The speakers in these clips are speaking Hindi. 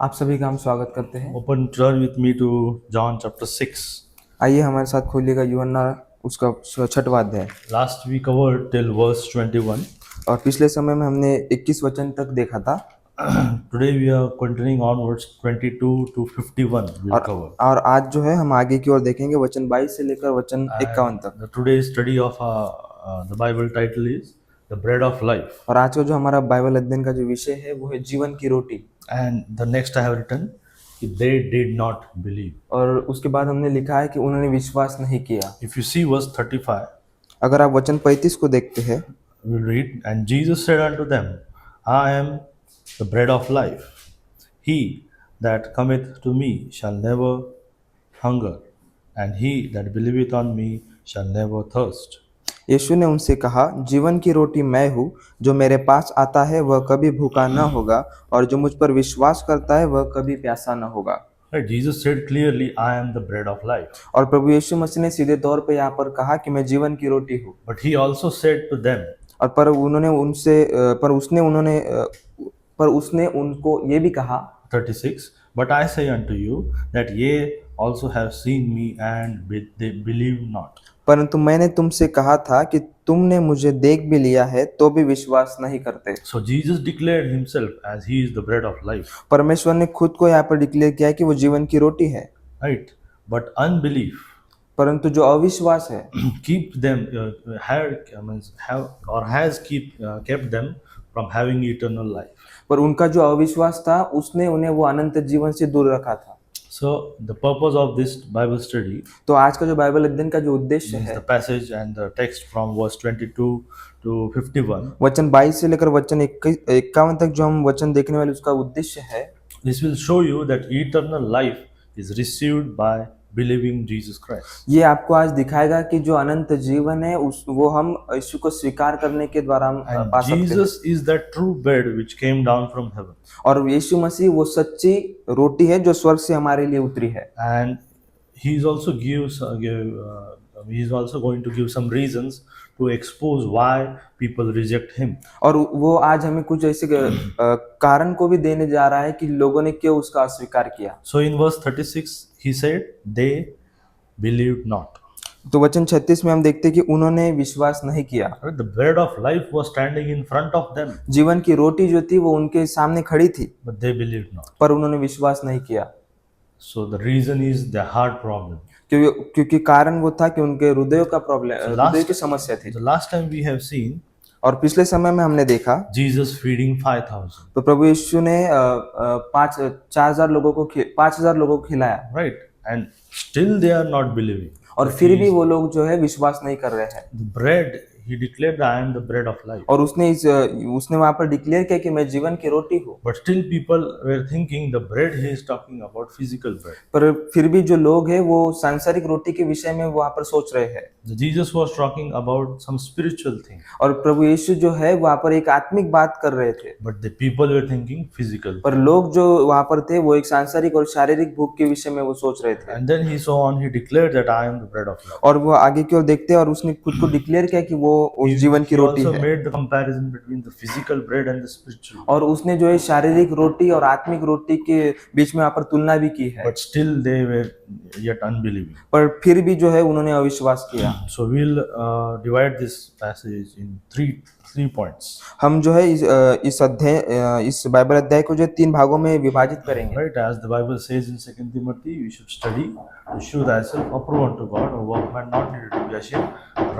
आप सभी का हम स्वागत करते हैं। Open turn with me to John chapter 6. आइए हमारे साथ खोलिएगा यूहन्ना उसका छठवां अध्याय। Last we covered till verse 21. और पिछले समय में हमने 21 वचन तक देखा था। Today we are continuing onwards 22 to 51 we'll और cover. और आज जो है हम आगे की ओर देखेंगे वचन 22 से लेकर वचन 51 तक। The today's study of the Bible title is The Bread of Life. और आज का जो हमारा बाइबल अध्ययन का जो विषय है वो है जीवन की रोटी। And the next I have written, they did not believe. और उसके बाद हमने लिखा है कि उन्होंने विश्वास नहीं किया। If you see verse 35, अगर आप वचन 35 को देखते हैं, we'll read, And Jesus said unto them, I am the bread of life. He that cometh to me shall never hunger, and he that believeth on me shall never thirst. यीशु ने उनसे कहा, जीवन की रोटी मैं हूँ, जो मेरे पास आता है वह कभी भूखा न होगा, और जो मुझ पर विश्वास करता है वह कभी प्यासा न होगा। Right? Jesus said clearly, I am the bread of life. और प्रभु यीशु मसीह ने सीधे तौर पे यहाँ पर कहा कि मैं जीवन की रोटी हूँ। But he also said to them, और पर उसने उनको ये भी कहा, 36, But I say unto you that ye also have seen me, and they believe not. परंतु मैंने तुमसे कहा था कि तुमने मुझे देख भी लिया है तो भी विश्वास नहीं करते। So Jesus declared himself as he is the bread of life. परमेश्वर ने खुद को यहाँ पर डिक्लेयर किया कि वो जीवन की रोटी है। Right? But unbelief परंतु जो अविश्वास है keep them kept them from having eternal life. पर उनका जो अविश्वास था उसने उन्हें वो अनंत जीवन से दूर रखा था। So the purpose of this Bible study तो आज का जो बाइबल अध्ययन का जो उद्देश्य is है, the passage and the text from verse 22 to 51. वचन 22 से लेकर वचन 51 तक जो हम वचन देखने वाले उसका उद्देश्य है, This will show you that eternal life is received by believing Jesus Christ. ये आपको आज दिखाएगा कि जो अनंत जीवन है वो हम यीशु को स्वीकार करने के द्वारा हम And पा सकते हैं। Jesus is that true bread which came down from heaven. और यीशु मसीह वो सच्ची रोटी है जो स्वर्ग से हमारे लिए उतरी है। And he is also going to give some reasons to expose why people reject him. और वो आज हमें कुछ ऐसे कारण को भी देने जा रहा है कि लोगों ने क्यों उसका अस्वीकार किया। So in verse 36 he said they believed not. तो वचन 36 में हम देखते हैं कि उन्होंने विश्वास नहीं किया। The bread of life was standing in front of them, जीवन की रोटी जो थी वो उनके सामने खड़ी थी, but they believed not. पर उन्होंने विश्वास नहीं किया। So the reason is their heart problem. क्योंकि कारण वो था कि उनके हृदय का प्रॉब्लम, हृदय की समस्या थी। The last time we have seen और पिछले समय में हमने देखा Jesus feeding 5,000. तो प्रभु यीशु ने 4,000 लोगों को 5,000 लोगों को खिलाया, Right? And still they are not believing. और फिर भी वो लोग जो है विश्वास नहीं कर रहे हैं। The bread, he declared, I am the bread of life. और उसने वहां पर डिक्लेयर किया कि मैं जीवन की रोटी हूँ। But still people were thinking the bread he is talking about physical bread. पर फिर भी जो लोग हैं वो सांसारिक रोटी के विषय में वहां पर सोच रहे हैं। Jesus was talking about some spiritual thing. और प्रभु यीशु जो है वहां पर एक आत्मिक बात कर रहे थे, But the people were thinking physical. पर लोग जो वहां पर थे वो एक सांसारिक और शारीरिक भूख के विषय में वो सोच रहे थे। And then he saw on, he declared that I am the bread of life. और वो आगे की ओर देखते हैं और उसने खुद को डिक्लेयर किया कि वो उस जीवन की He रोटी also है। made the comparison between the physical bread and the spiritual. और उसने जो है शारीरिक रोटी और आत्मिक रोटी के बीच में यहाँ पर तुलना भी की है। But still they were yet unbelieving. पर फिर भी जो है उन्होंने अविश्वास किया। So we'll divide this passage in three points. हम जो है इस बाइबल अध्याय को जो 3 भागों में विभाजित करेंगे। Right, as the Bible says in 2 Timothy, we should study to show thyself approved unto God, a workman not needed to be ashamed,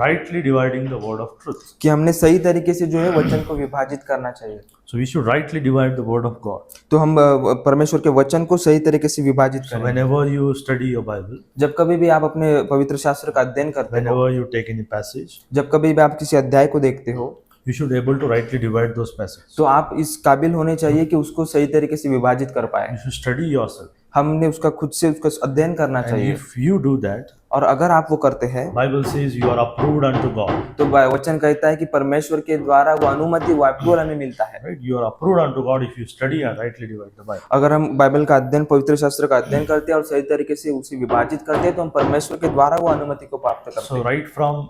rightly dividing the word of truth. कि हमने सही तरीके से जो है वचन को विभाजित करना चाहिए। So we should rightly divide the word of God. तो हम परमेश्वर के वचन को सही तरीके से विभाजित So करें। whenever you study your Bible, जब कभी भी आप अपने पवित्र शास्त्र का अध्ययन करते हो, whenever you take any passage, जब कभी भी आप किसी अध्याय को देखते हो, you should able to rightly divide those passages. तो आप इस काबिल होने चाहिए कि उसको सही तरीके से विभाजित कर पाए। You should study yourself. हमने उसका खुद से उसका अध्ययन करना And चाहिए। if you do that, और अगर आप वो करते हैं, Bible says you are approved unto God. तो वचन कहता है कि परमेश्वर के द्वारा वो अनुमति, वो अप्रूवल हमें मिलता है। Right? You are approved unto God if you study and rightly divide the Bible. अगर हम बाइबल का अध्ययन, पवित्र शास्त्र का अध्ययन करते हैं और सही तरीके से उसे विभाजित करते हैं तो हम परमेश्वर के द्वारा वो अनुमति को प्राप्त करते So हैं। right from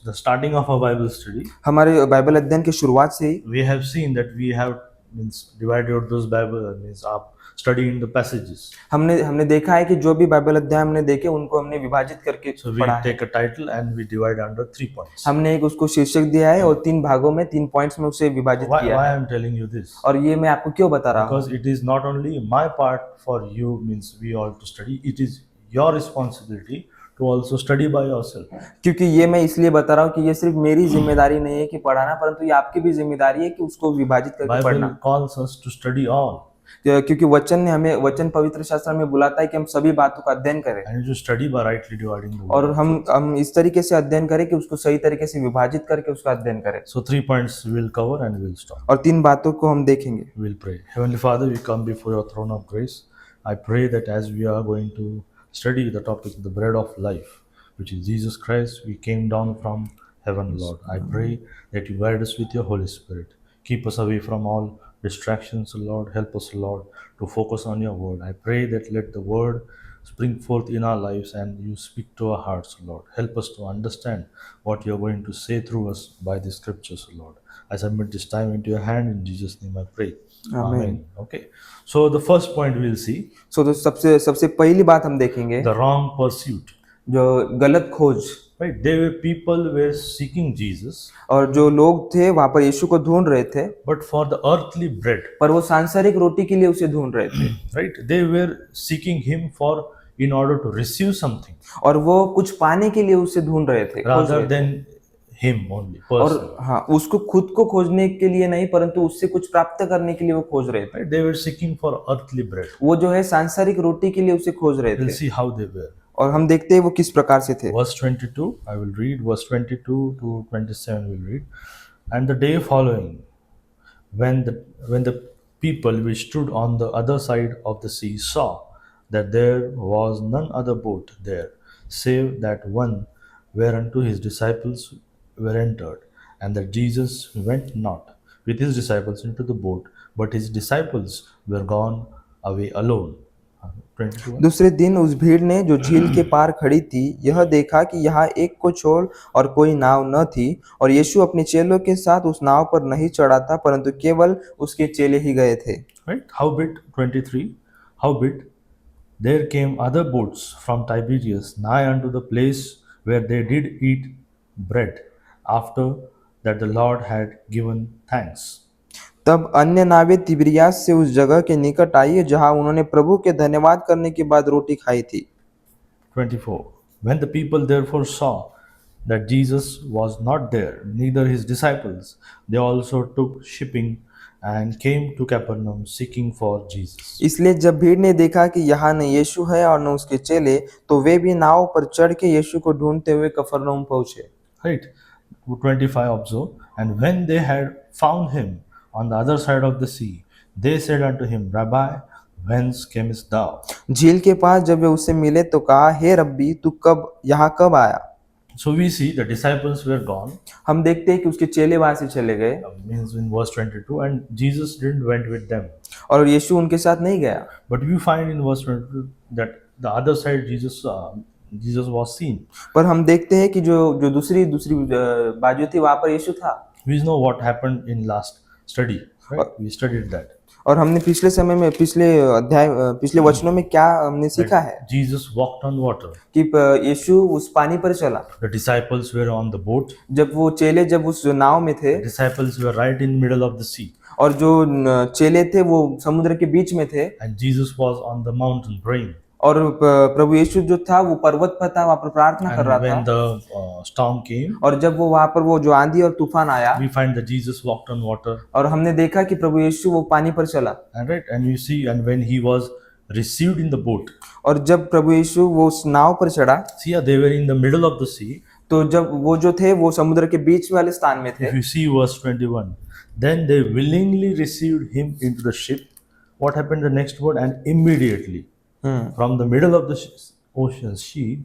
the starting of our Bible study, हमारे बाइबल अध्ययन की शुरुआत से ही we have seen that we have divided those Bible means आप study in the passages. हमने हमने देखा है कि जो भी बाइबल अध्याय हमने देखे उनको हमने विभाजित करके So we पढ़ा है। take a title and we divide under 3 points. हमने एक उसको शीर्षक दिया है और 3 भागों में 3 पॉइंट्स में उसे विभाजित Why किया है। I am telling you this? और ये मैं आपको क्यों बता रहा हूँ? Because it is not only my part for you, means we all to study, it is your responsibility to also study by yourself. क्योंकि ये मैं इसलिए बता रहा हूँ कि ये सिर्फ मेरी जिम्मेदारी नहीं है कि पढ़ाना, परंतु ये आपकी भी जिम्मेदारी है कि उसको विभाजित करके Bible पढ़ना। calls us to study all, क्योंकि वचन पवित्र शास्त्र में बुलाता है कि हम सभी बातों का अध्ययन करें and you study by rightly dividing the और word. हम इस तरीके से अध्ययन करें कि उसको सही तरीके से विभाजित करके उसका अध्ययन करें। So 3 points we will cover and we will stop. और 3 बातों को हम देखेंगे। We will pray. Heavenly Father, we come before your throne of grace. I pray that as we are going to study the topic, the bread of life, which is Jesus Christ, we came down from heaven, Lord. I pray that you guide us with your Holy Spirit. Keep us away from all distractions, Lord. Help us, Lord, to focus on your word. I pray that let the word spring forth in our lives and you speak to our hearts, Lord. Help us to understand what you're going to say through us by the scriptures, Lord. I submit this time into your hand. In Jesus' name I pray. Amen. Okay. So the first point we'll see, तो सबसे पहली बात हम देखेंगे the wrong pursuit. जो गलत खोज। Right? They were people were seeking Jesus, और जो लोग थे वहां पर यीशु को ढूंढ रहे थे, but for the earthly bread. पर वो सांसारिक रोटी के लिए उसे ढूंढ रहे थे। Right? They were seeking him for in order to receive something और वो कुछ पाने के लिए उसे ढूंढ रहे थे, खोज rather रहे थे। than him only और personally. हाँ, उसको खुद को खोजने के लिए नहीं, परंतु उससे कुछ प्राप्त करने के लिए वो खोज रहे थे। Right? They were seeking for earthly bread. वो जो है सांसारिक रोटी के लिए उसे खोज रहे We'll थे। see how they were. और हम देखते हैं वो किस प्रकार से थे। Verse 22, I will read. Verse 22 to 27 we'll read. And the day following, when the people which stood on the other side of the sea saw that there was none other boat there, save that one whereunto his disciples were entered, and that Jesus went not with his disciples into the boat, but his disciples were gone away alone. 22. दूसरे दिन उस भीड़ ने जो झील के पार खड़ी थी यह देखा कि यहाँ एक को छोड़ और कोई नाव न थी, और यीशु अपने चेलों के साथ उस नाव पर नहीं चढ़ा था, परंतु केवल उसके चेले ही गए थे। Right? Howbeit, 23, howbeit there came other boats from Tiberias nigh unto the place where they did eat bread, after that the Lord had given thanks. तब अन्य नावें तिबिरियास से उस जगह के निकट आई जहाँ उन्होंने प्रभु के धन्यवाद करने के बाद रोटी खाई थी। 24. When the people therefore saw that Jesus was not there, neither his disciples, they also took shipping and came to Capernaum seeking for Jesus. इसलिए जब भीड़ ने देखा कि यहाँ न यीशु है और न उसके चेले, तो वे भी नाव पर चढ़ के यीशु को ढूंढते हुए कफरनहूम पहुंचे। Right? 25 observe. And when they had found him on the other side of the sea, they said unto him, Rabbi, whence camest thou? झील के पास जब वे उससे मिले तो कहा, हे रब्बी, तू यहाँ कब आया? So we see the disciples were gone, हम देखते हैं कि उसके चेले वहां से चले गए means in verse 22, and Jesus didn't went with them. और यीशु उनके साथ नहीं गया। But we find in verse 22 that the other side Jesus was seen. पर हम देखते हैं कि जो दूसरी बाजू थी वहां पर यीशु था। We know what happened in last study, right? We studied that. और हमने पिछले समय में पिछले वचनों में क्या हमने सीखा है Jesus walked on water. कि यीशु उस पानी पर चला। The disciples were on the boat. जब वो चेले जब उस नाव में थे, The disciples were right in middle of the sea. और जो चेले थे वो समुद्र के बीच में थे, And Jesus was on the mountain praying. और प्रभु यीशु जो था वो पर्वत पर था, वहां पर प्रार्थना कर रहा And when था। the storm came, और जब वो वहां पर वो जो आंधी और तूफान आया, we find that Jesus walked on water. और हमने देखा कि प्रभु यीशु वो पानी पर चला। And right, and you see, and when he was received in the boat, और जब प्रभु यीशु वो उस नाव पर चढ़ा, see, they were in the middle of the sea. तो जब वो जो थे वो समुद्र के बीच वाले स्थान में थे। If you see verse 21, then they willingly received him into the ship. What happened the next word? And immediately from the middle of the ocean, sea,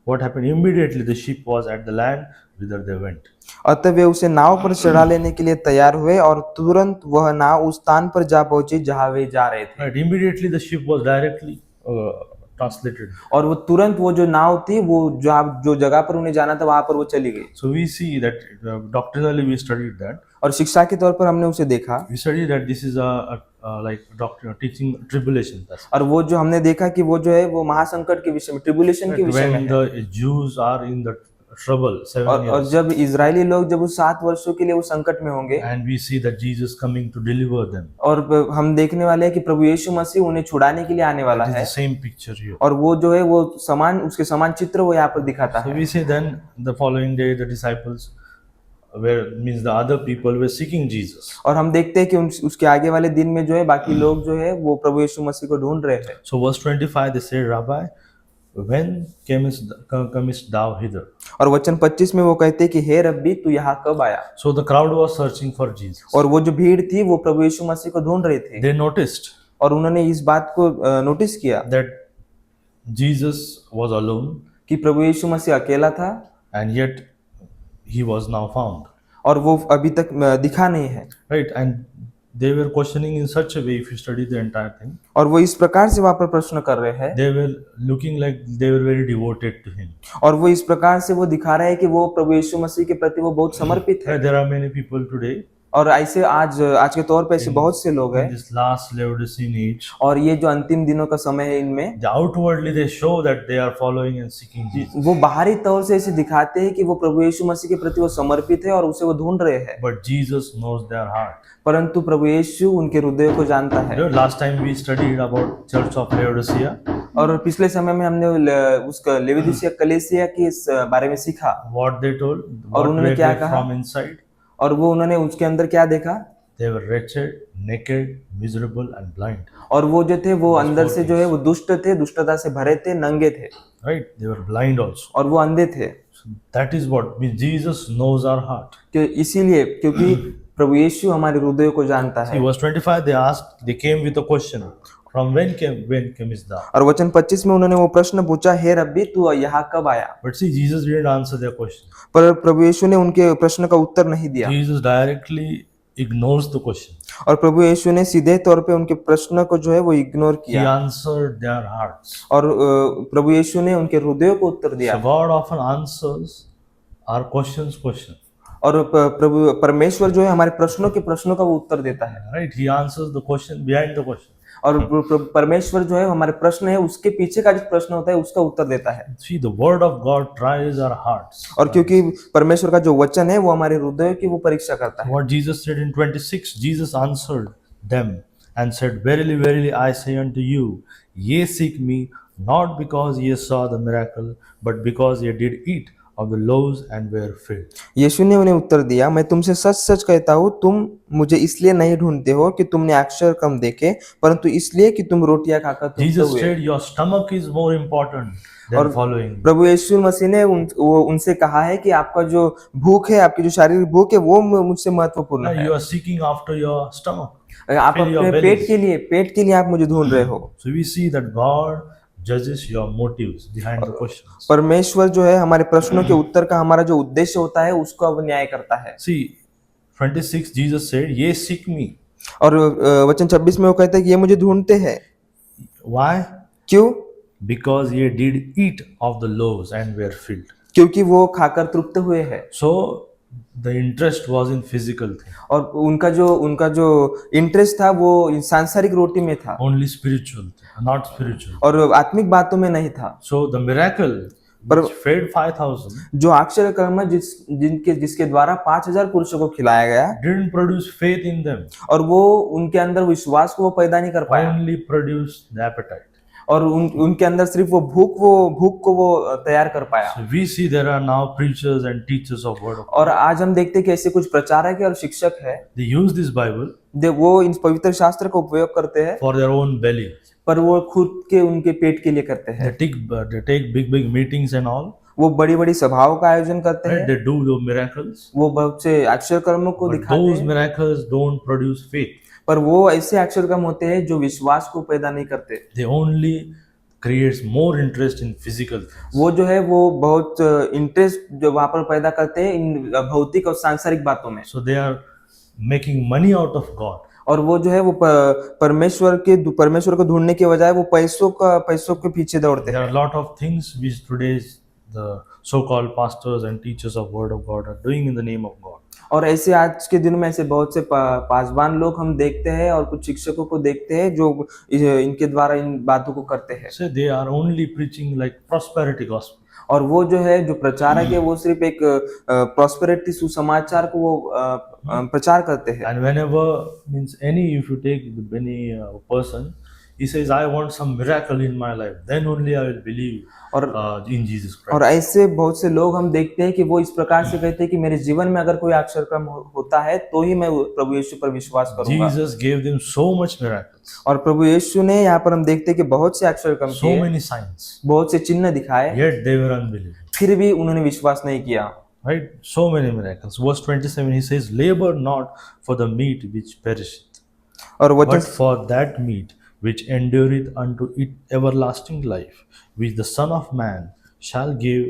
what happened? Immediately the ship was at the land whither they went. अतः वे उसे नाव पर चढ़ा लेने के लिए तैयार हुए, और तुरंत वह नाव उस स्थान पर जा पहुंची जहां वे जा रहे थे। Right, immediately the ship was directly translated. और वो तुरंत वो जो नाव थी वो जो जगह पर उन्हें जाना था वहां पर वो चली गई। So we see that doctrinally we studied that. और शिक्षा के तौर पर हमने उसे देखा। We studied that this is a like doctrine teaching tribulation passage. और वो जो हमने देखा कि वो जो है वो महासंकट के विषय में, ट्रिबुलेशन के That विषय में when है। the Jews are in the trouble 7 और years, जब इजरायली लोग जब उस 7 वर्षों के लिए वो संकट में होंगे, and we see that Jesus coming to deliver them. और हम देखने वाले हैं कि प्रभु यीशु मसीह उन्हें छुड़ाने के लिए आने वाला That is है। the same picture here. और वो जो है वो समान, उसके समान चित्र वो यहाँ पर दिखाता So है। we see then the following day the disciples were means the other people were seeking Jesus. और हम देखते हैं कि उसके आगे वाले दिन में जो है बाकी लोग जो है वो प्रभु यीशु मसीह को ढूंढ रहे हैं। So verse 25 they say, Rabbi, when comest thou hither? और वचन 25 में वो कहते हैं कि हे रब्बी तू यहाँ कब आया। So the crowd was searching for Jesus. और वो जो भीड़ थी वो प्रभु यीशु मसीह को ढूंढ रहे थे। They noticed और उन्होंने इस बात को नोटिस किया that Jesus was alone कि प्रभु यीशु मसीह अकेला था and yet he was now found. और वो अभी तक दिखा नहीं है। Right? And they were questioning in such a way, if you study the entire thing, और वो इस प्रकार से वहाँ पर प्रश्न कर रहे हैं, they were looking like they were very devoted to him. और वो इस प्रकार से वो दिखा रहे हैं कि वो प्रभु यीशु मसीह के प्रति वो बहुत समर्पित है। There are many people today और ऐसे आज के तौर पे ऐसे बहुत से लोग in हैं, this last Laodicean age. और ये जो अंतिम दिनों का समय है इनमें Outwardly they show that they are following and seeking Jesus. वो बाहरी तौर से ऐसे दिखाते हैं कि वो प्रभु यीशु मसीह के प्रति वो समर्पित है और उसे वो ढूंढ रहे हैं, But Jesus knows their heart. परंतु प्रभु यीशु उनके हृदय को जानता है। You know, last time we studied about Church of Laodicea. और पिछले समय में हमने उसका लेविदिसिया कलीसिया के इस बारे में सीखा, What they told, और what उन्होंने were क्या they कहा? from inside? और वो उन्होंने उसके अंदर क्या देखा, They were wretched, naked, miserable and blind. और वो जो थे वो अंदर से जो है वो दुष्ट थे, दुष्टता से भरे थे, नंगे थे, Right? They were blind also. और वो अंधे थे। So that is what means Jesus knows our heart. कि इसीलिए क्योंकि प्रभु यीशु हमारे हृदय को जानता See, है। verse 25, they came with a question. From when camest thou? और वचन 25 में उन्होंने वो प्रश्न पूछा, हे रब्बी तू यहाँ कब आया। But see, Jesus didn't answer their question. पर प्रभु यीशु ने उनके प्रश्न का उत्तर नहीं दिया, Jesus directly ignores the question. और प्रभु यीशु ने सीधे तौर पे उनके प्रश्न को जो है वो इग्नोर He किया, answered their hearts. और प्रभु यीशु ने उनके हृदय को उत्तर So दिया। God often answers our questions. और प्रभु परमेश्वर जो है हमारे प्रश्नों का वो उत्तर देता है, Right? He answers the question behind the question. और परमेश्वर जो है हमारे प्रश्न है उसके पीछे का जो प्रश्न होता है उसका उत्तर देता है। See, the word of God tries our hearts. और क्योंकि परमेश्वर का जो वचन है वो हमारे हृदय की वो परीक्षा करता है। What Jesus said in 26, Jesus answered them and said, Verily, verily, I say unto you, ye seek me, not because ye saw the miracle, but because ye did eat of the loaves and were filled. यीशु ने उन्हें उत्तर दिया, मैं तुमसे सच सच कहता हूँ, तुम मुझे इसलिए नहीं ढूंढते हो कि तुमने अक्षर कम देखे, परंतु इसलिए कि तुम रोटियां खाकर तृप्त Jesus हुए। said, Your stomach is more important than following me. प्रभु यीशु मसीह ने उनसे कहा है कि आपका जो भूख है, आपकी जो शारीरिक भूख है वो मुझसे महत्वपूर्ण Now, है। you are seeking after your stomach. आप fill your अपने bellies. पेट के लिए आप मुझे ढूंढ रहे हो। So we see that God judges your motives behind the questions. परमेश्वर जो है हमारे प्रश्नों के उत्तर का हमारा जो उद्देश्य होता है उसको अब न्याय करता है। See, 26, Jesus said, Ye seek me. और वचन 26 में वो कहता है कि ये मुझे ढूंढते हैं। Why? क्यों? Because ye did eat of the loaves and were filled. क्योंकि वो खाकर तृप्त हुए हैं। So the interest was in physical thing, और उनका जो इंटरेस्ट था वो सांसारिक रोटी में था, only spiritual, not spiritual. और आत्मिक बातों में नहीं था। So the miracle which fed 5,000 जो अक्षर कर्म जिसके द्वारा 5,000 पुरुषों को खिलाया गया, didn't produce faith in them, और वो उनके अंदर विश्वास को वो पैदा नहीं कर पाया, only produced the appetite. और उनके अंदर सिर्फ वो भूख को वो तैयार कर पाया। So we see there are now preachers and teachers of word of God. और आज हम देखते हैं कि ऐसे कुछ प्रचारक है और शिक्षक है, They use this Bible वो इन पवित्र शास्त्र का उपयोग करते हैं, for their own belly. पर वो खुद के उनके पेट के लिए करते हैं। They take big meetings and all. वो बड़ी बड़ी सभाओं का आयोजन करते Right? हैं, They do the miracles. वो बहुत से अक्षर कर्मों को But दिखाते those हैं, miracles don't produce faith. पर वो ऐसे अक्षर कर्म होते हैं जो विश्वास को पैदा नहीं करते। They only creates more interest in physical things. वो जो है वो बहुत इंटरेस्ट जो वहां पर पैदा करते हैं इन भौतिक और सांसारिक बातों में, So they are making money out of God. और वो जो है वो परमेश्वर को ढूंढने के बजाय वो पैसों के पीछे दौड़ते There हैं। are a lot of things which today's the so-called pastors and teachers of Word of God are doing in the name of God. और ऐसे आज के दिनों में ऐसे बहुत से पासवान लोग हम देखते हैं और कुछ शिक्षकों को देखते हैं जो इनके द्वारा इन बातों को करते हैं। So they are only preaching like prosperity gospel. और वो जो है जो प्रचारक है वो सिर्फ एक प्रॉस्पेरिटी सुसमाचार को वो प्रचार करते हैं। And whenever means if you take any person, he says, I want some miracle in my life, then only I will believe in Jesus Christ. और ऐसे बहुत से लोग हम देखते हैं कि वो इस प्रकार से कहते हैं कि मेरे जीवन में अगर कोई आश्चर्यक्रम होता है तो ही मैं प्रभु यीशु पर विश्वास करूंगा। Jesus gave them so much miracles, और प्रभु यीशु ने यहाँ पर हम देखते हैं कि बहुत से आश्चर्यक्रम so किए, many signs, बहुत से चिन्ह दिखाए, yet they were unbelieving. फिर भी उन्होंने विश्वास नहीं किया। Right? So many miracles. Verse 27, he says, labor not for the meat which perisheth, और but वचन for that meat which endureth unto it everlasting life, which the Son of Man shall give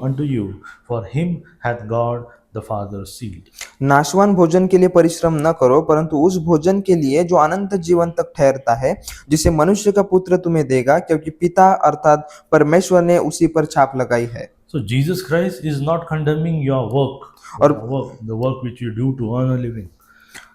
unto you, for him hath God the Father sealed. नाशवान भोजन के लिए परिश्रम न करो, परंतु उस भोजन के लिए जो अनंत जीवन तक ठहरता है, जिसे मनुष्य का पुत्र तुम्हें देगा, क्योंकि पिता अर्थात परमेश्वर ने उसी पर छाप लगाई है। So Jesus Christ is not condemning your work, the work which you do to earn a living.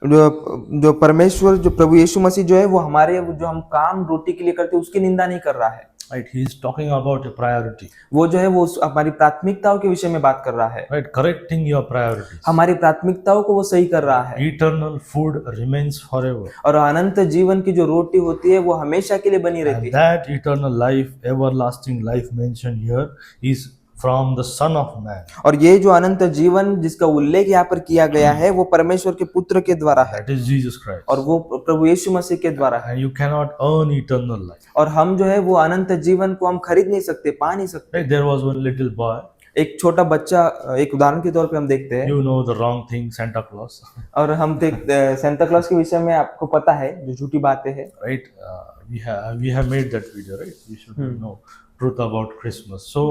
जो परमेश्वर जो प्रभु यीशु मसीह जो है वो हमारे जो हम काम रोटी के लिए करते हैं उसकी निंदा नहीं कर रहा है। Right? He is talking about a priority. वो जो है वो हमारी प्राथमिकताओं के विषय में बात कर रहा है। Right? Correcting your priorities. हमारी प्राथमिकताओं को वो सही कर रहा है। Eternal food remains forever. और अनंत जीवन की जो रोटी होती है वो हमेशा के लिए बनी रहती And है। that eternal life, everlasting life mentioned here is from the Son of Man. और ये जो अनंत जीवन जिसका उल्लेख यहाँ पर किया गया है वो परमेश्वर के पुत्र के द्वारा है That is Jesus Christ. और वो प्रभु यीशु मसीह के द्वारा है। And you cannot earn eternal life. और हम जो है वो अनंत जीवन को हम खरीद नहीं सकते, पा नहीं सकते। Right? There was one little boy. एक छोटा बच्चा, एक उदाहरण के तौर पे हम देखते हैं। You know the wrong thing, Santa Claus. और हम सेंटा क्लॉज के विषय में आपको पता है जो झूठी बातें हैं। Right? We have made that video. Right? We should know truth about Christmas. So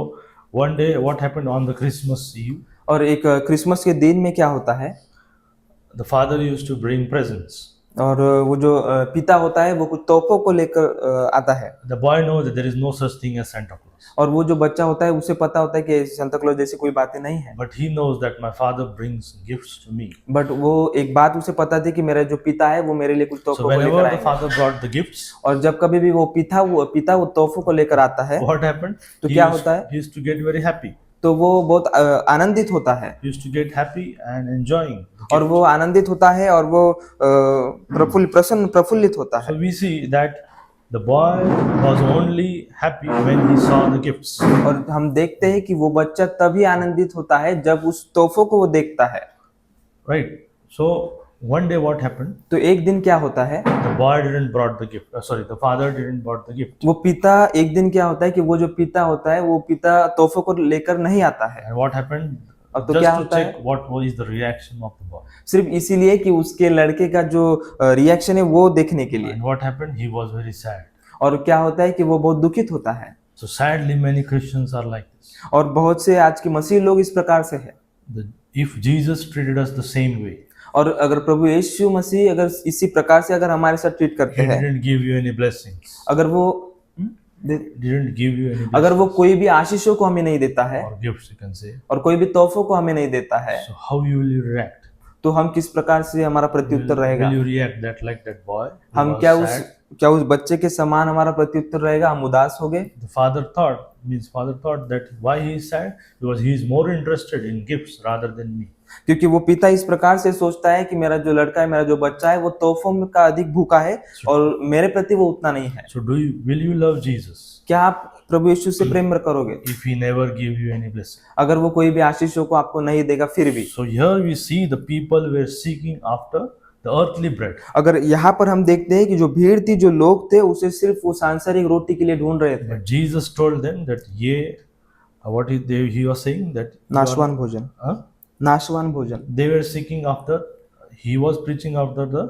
one day, what happened on the Christmas Eve? और एक क्रिसमस के दिन में क्या होता है, The father used to bring presents. और वो जो पिता होता है वो कुछ तोहफों को लेकर आता है। The boy knows that there is no such thing as Santa Claus. और वो जो बच्चा होता है उसे पता होता है कि सांता क्लॉज जैसी कोई बातें नहीं है। But he knows that my father brings gifts to me. But वो एक बात उसे पता थी कि मेरा जो पिता है वो मेरे लिए कुछ So तोहफों को whenever लेकर the आएंगे। father brought the gifts, और जब कभी भी वो पिता वो तोहफों को लेकर आता है what happened? तो He क्या used- होता है? He used to get very happy. तो वो बहुत आनंदित होता है He used to get happy and enjoying. और वो आनंदित होता है और वो प्रफुल्लित होता है। So we see that the boy was only happy when he saw the gifts. और हम देखते हैं कि वो बच्चा तभी आनंदित होता है जब उस तोहफों को वो देखता है। Right? So one day what happened? तो एक दिन क्या होता है, The boy didn't brought the gift. The father didn't brought the gift. वो पिता एक दिन क्या होता है कि वो जो पिता होता है वो पिता तोहफों को लेकर नहीं आता है। And what happened? अब तो Just क्या to होता check है, what was the reaction of the boy. सिर्फ इसीलिए कि उसके लड़के का जो रिएक्शन है वो देखने के लिए। And what happened? He was very sad. और क्या होता है कि वो बहुत दुखित होता है। So sadly, many Christians are like this. और बहुत से आज के मसीह लोग इस प्रकार से है। If Jesus treated us the same way, और अगर प्रभु यीशु मसीह अगर इसी प्रकार से अगर हमारे साथ ट्रीट करते He हैं, didn't give you any blessings. अगर वो Didn't give you any अगर blessings वो कोई भी आशीषों को हमें नहीं देता है or gifts, you can say. और कोई भी तोहफों को हमें नहीं देता है, So how you will you react? तो हम किस प्रकार से हमारा प्रत्युत्तर रहेगा? Will you react that like that boy? who हम was sad? क्या उस बच्चे के समान हमारा प्रत्युत्तर रहेगा? हम उदास हो गए? The father thought that why he is sad? Because he is more interested in gifts rather than me. क्योंकि वो पिता इस प्रकार से सोचता है कि मेरा जो लड़का है, मेरा जो बच्चा है, वो तोहफों का अधिक भूखा है और मेरे प्रति वो उतना नहीं है। So will you love Jesus क्या आप प्रभु यीशु से प्रेम करोगे if he never give you any blessing? अगर वो कोई भी आशीषों को आपको नहीं देगा फिर भी? So here we see the people were seeking after the earthly bread. अगर यहाँ पर हम देखते हैं कि जो भीड़ थी, जो लोग थे, उसे सिर्फ वो सांसारिक रोटी के लिए ढूंढ रहे थे। But Jesus told them that he was saying that नाशवान भोजन, नाशवान भोजन। they were seeking after, he was preaching after the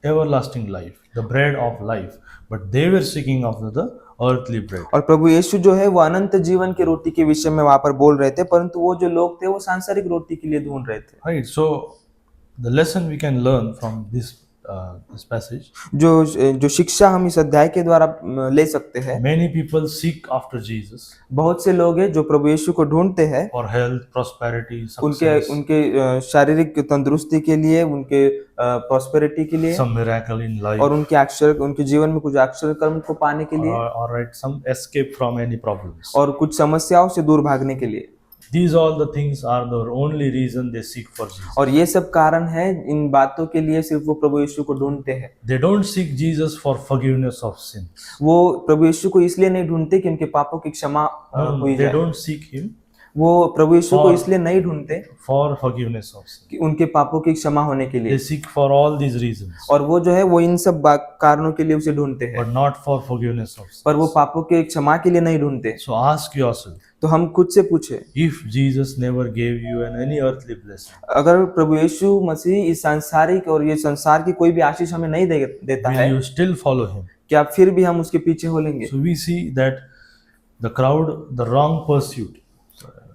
everlasting life, the bread of life, but they were seeking after the earthly bread. और प्रभु यीशु जो है वो अनंत जीवन की रोटी के विषय में वहां पर बोल रहे थे, परंतु वो जो लोग थे वो सांसारिक रोटी के लिए ढूंढ रहे थे। Right, so the lesson we can learn from this this passage. जो शिक्षा हम इस अध्याय के द्वारा ले सकते हैं। Many people seek after Jesus बहुत से लोग हैं जो प्रभु यीशु को ढूंढते हैं for health, prosperity, उनके success, उनके शारीरिक तंदुरुस्ती के लिए, उनके प्रॉस्पेरिटी के लिए, some miracle in life, और उनके जीवन में कुछ अक्षर कर्म को पाने के लिए, or right, some escape from any problems. और कुछ समस्याओं से दूर भागने के लिए। These all the things are the only reason they seek for Jesus. और ये सब कारण है इन बातों के लिए सिर्फ वो प्रभु यीशु को ढूंढते हैं। They don't seek Jesus for forgiveness of sins. वो प्रभु यीशु को इसलिए नहीं ढूंढते कि उनके पापों की क्षमा हुई They जाए। don't seek Him वो प्रभु यीशु को और- इसलिए नहीं ढूंढते for forgiveness of sins. कि उनके पापों की क्षमा होने के They लिए, seek for all these reasons, और वो जो है वो इन सब कारणों के लिए उसे ढूंढते हैं, but not for forgiveness of sins. पर वो पापों के क्षमा के लिए नहीं ढूंढते। So ask yourself, तो हम खुद से पूछे, if Jesus never gave you any earthly blessing, अगर प्रभु यीशु मसीह इस सांसारिक और ये संसार की कोई भी आशीष हमें नहीं देता will है, you still follow Him? क्या फिर भी हम उसके पीछे हो लेंगे? So we see that the crowd, the wrong pursuit,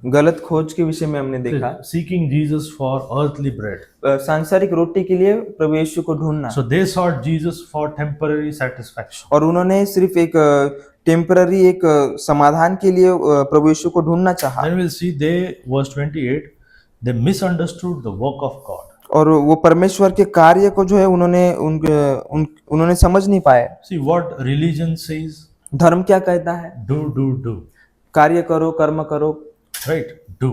गलत खोज के विषय में हमने देखा, seeking Jesus for earthly bread. सांसारिक रोटी के लिए प्रभु यीशु को ढूंढना, So they sought Jesus for temporary satisfaction. और उन्होंने सिर्फ एक टेम्पररी एक समाधान के लिए प्रभु यीशु को ढूंढना चाहा, Then we'll see they, verse 28, they misunderstood the work of God. और वो परमेश्वर के कार्य को जो है उन्होंने समझ नहीं पाए। See what religion says, धर्म क्या कहता है? do. कार्य करो, कर्म करो, Right? Do.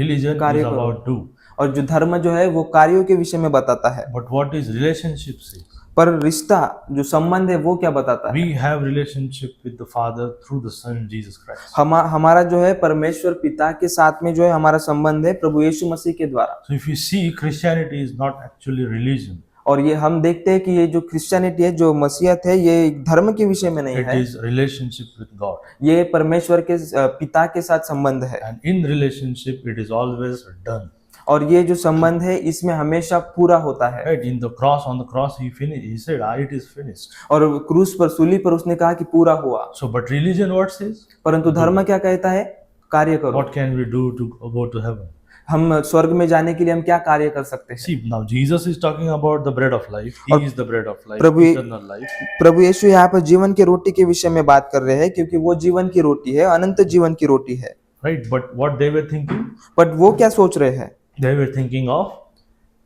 Religion कार्य is करो। about do. और जो धर्म जो है वो कार्यों के विषय में बताता है, But what is relationship says? पर रिश्ता जो संबंध है वो क्या बताता है? We have relationship with the Father through the Son Jesus Christ. हमारा जो है परमेश्वर पिता के साथ में जो है हमारा संबंध है प्रभु यीशु मसीह के द्वारा। So if you see, Christianity is not actually religion. और ये हम देखते हैं कि ये जो क्रिश्चियनिटी है, जो मसीहत है, ये धर्म के विषय में नहीं It है, is relationship with God. ये परमेश्वर के पिता के साथ संबंध है। And in relationship, it is always done. और ये जो संबंध है इसमें हमेशा पूरा होता है। Right? On the cross, he finished. He said, it is finished. और क्रूस पर, सूली पर उसने कहा कि पूरा हुआ। So, but religion what says? परंतु धर्म क्या कहता है? कार्य करो। What can we do to go to heaven? हम स्वर्ग में जाने के लिए हम क्या कार्य कर सकते हैं? See, now Jesus is talking about the bread of life. He is the bread of life, Prabhu- eternal life. प्रभु यीशु यहाँ पर जीवन की रोटी के विषय में बात कर रहे हैं, क्योंकि वो जीवन की रोटी है, अनंत जीवन की रोटी है। Right? But what they were thinking? But वो क्या सोच रहे हैं? They were thinking of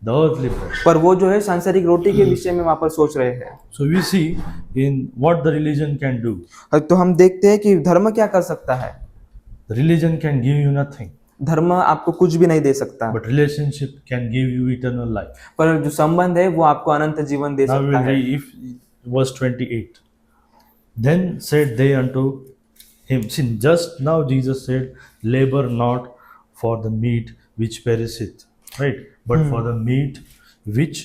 the earthly bread. पर वो जो है सांसारिक रोटी के विषय में वहां पर सोच रहे हैं। So we see in what the religion can do. तो हम देखते हैं कि धर्म क्या कर सकता है। The religion can give you nothing, धर्म आपको कुछ भी नहीं दे सकता, but relationship can give you eternal life. पर जो संबंध है वो आपको अनंत जीवन दे Now we सकता will है। read if verse 28. Then said they unto him, see, just now Jesus said, labor not for the meat which perisheth, right? But for the meat which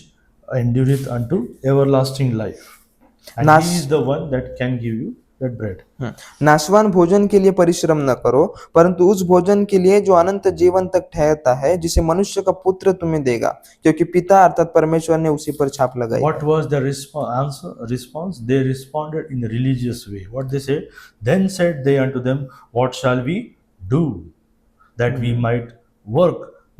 endureth unto everlasting life. And Nas- he is the one that can give you that bread. नाशवान भोजन के लिए परिश्रम न करो, परंतु उस भोजन के लिए जो अनंत जीवन तक ठहरता है, जिसे मनुष्य का पुत्र तुम्हें देगा, क्योंकि पिता अर्थात परमेश्वर ने उसी पर छाप लगाई। What was the response? They responded in a religious way. What they said? Then said they unto them, what shall we do that we might work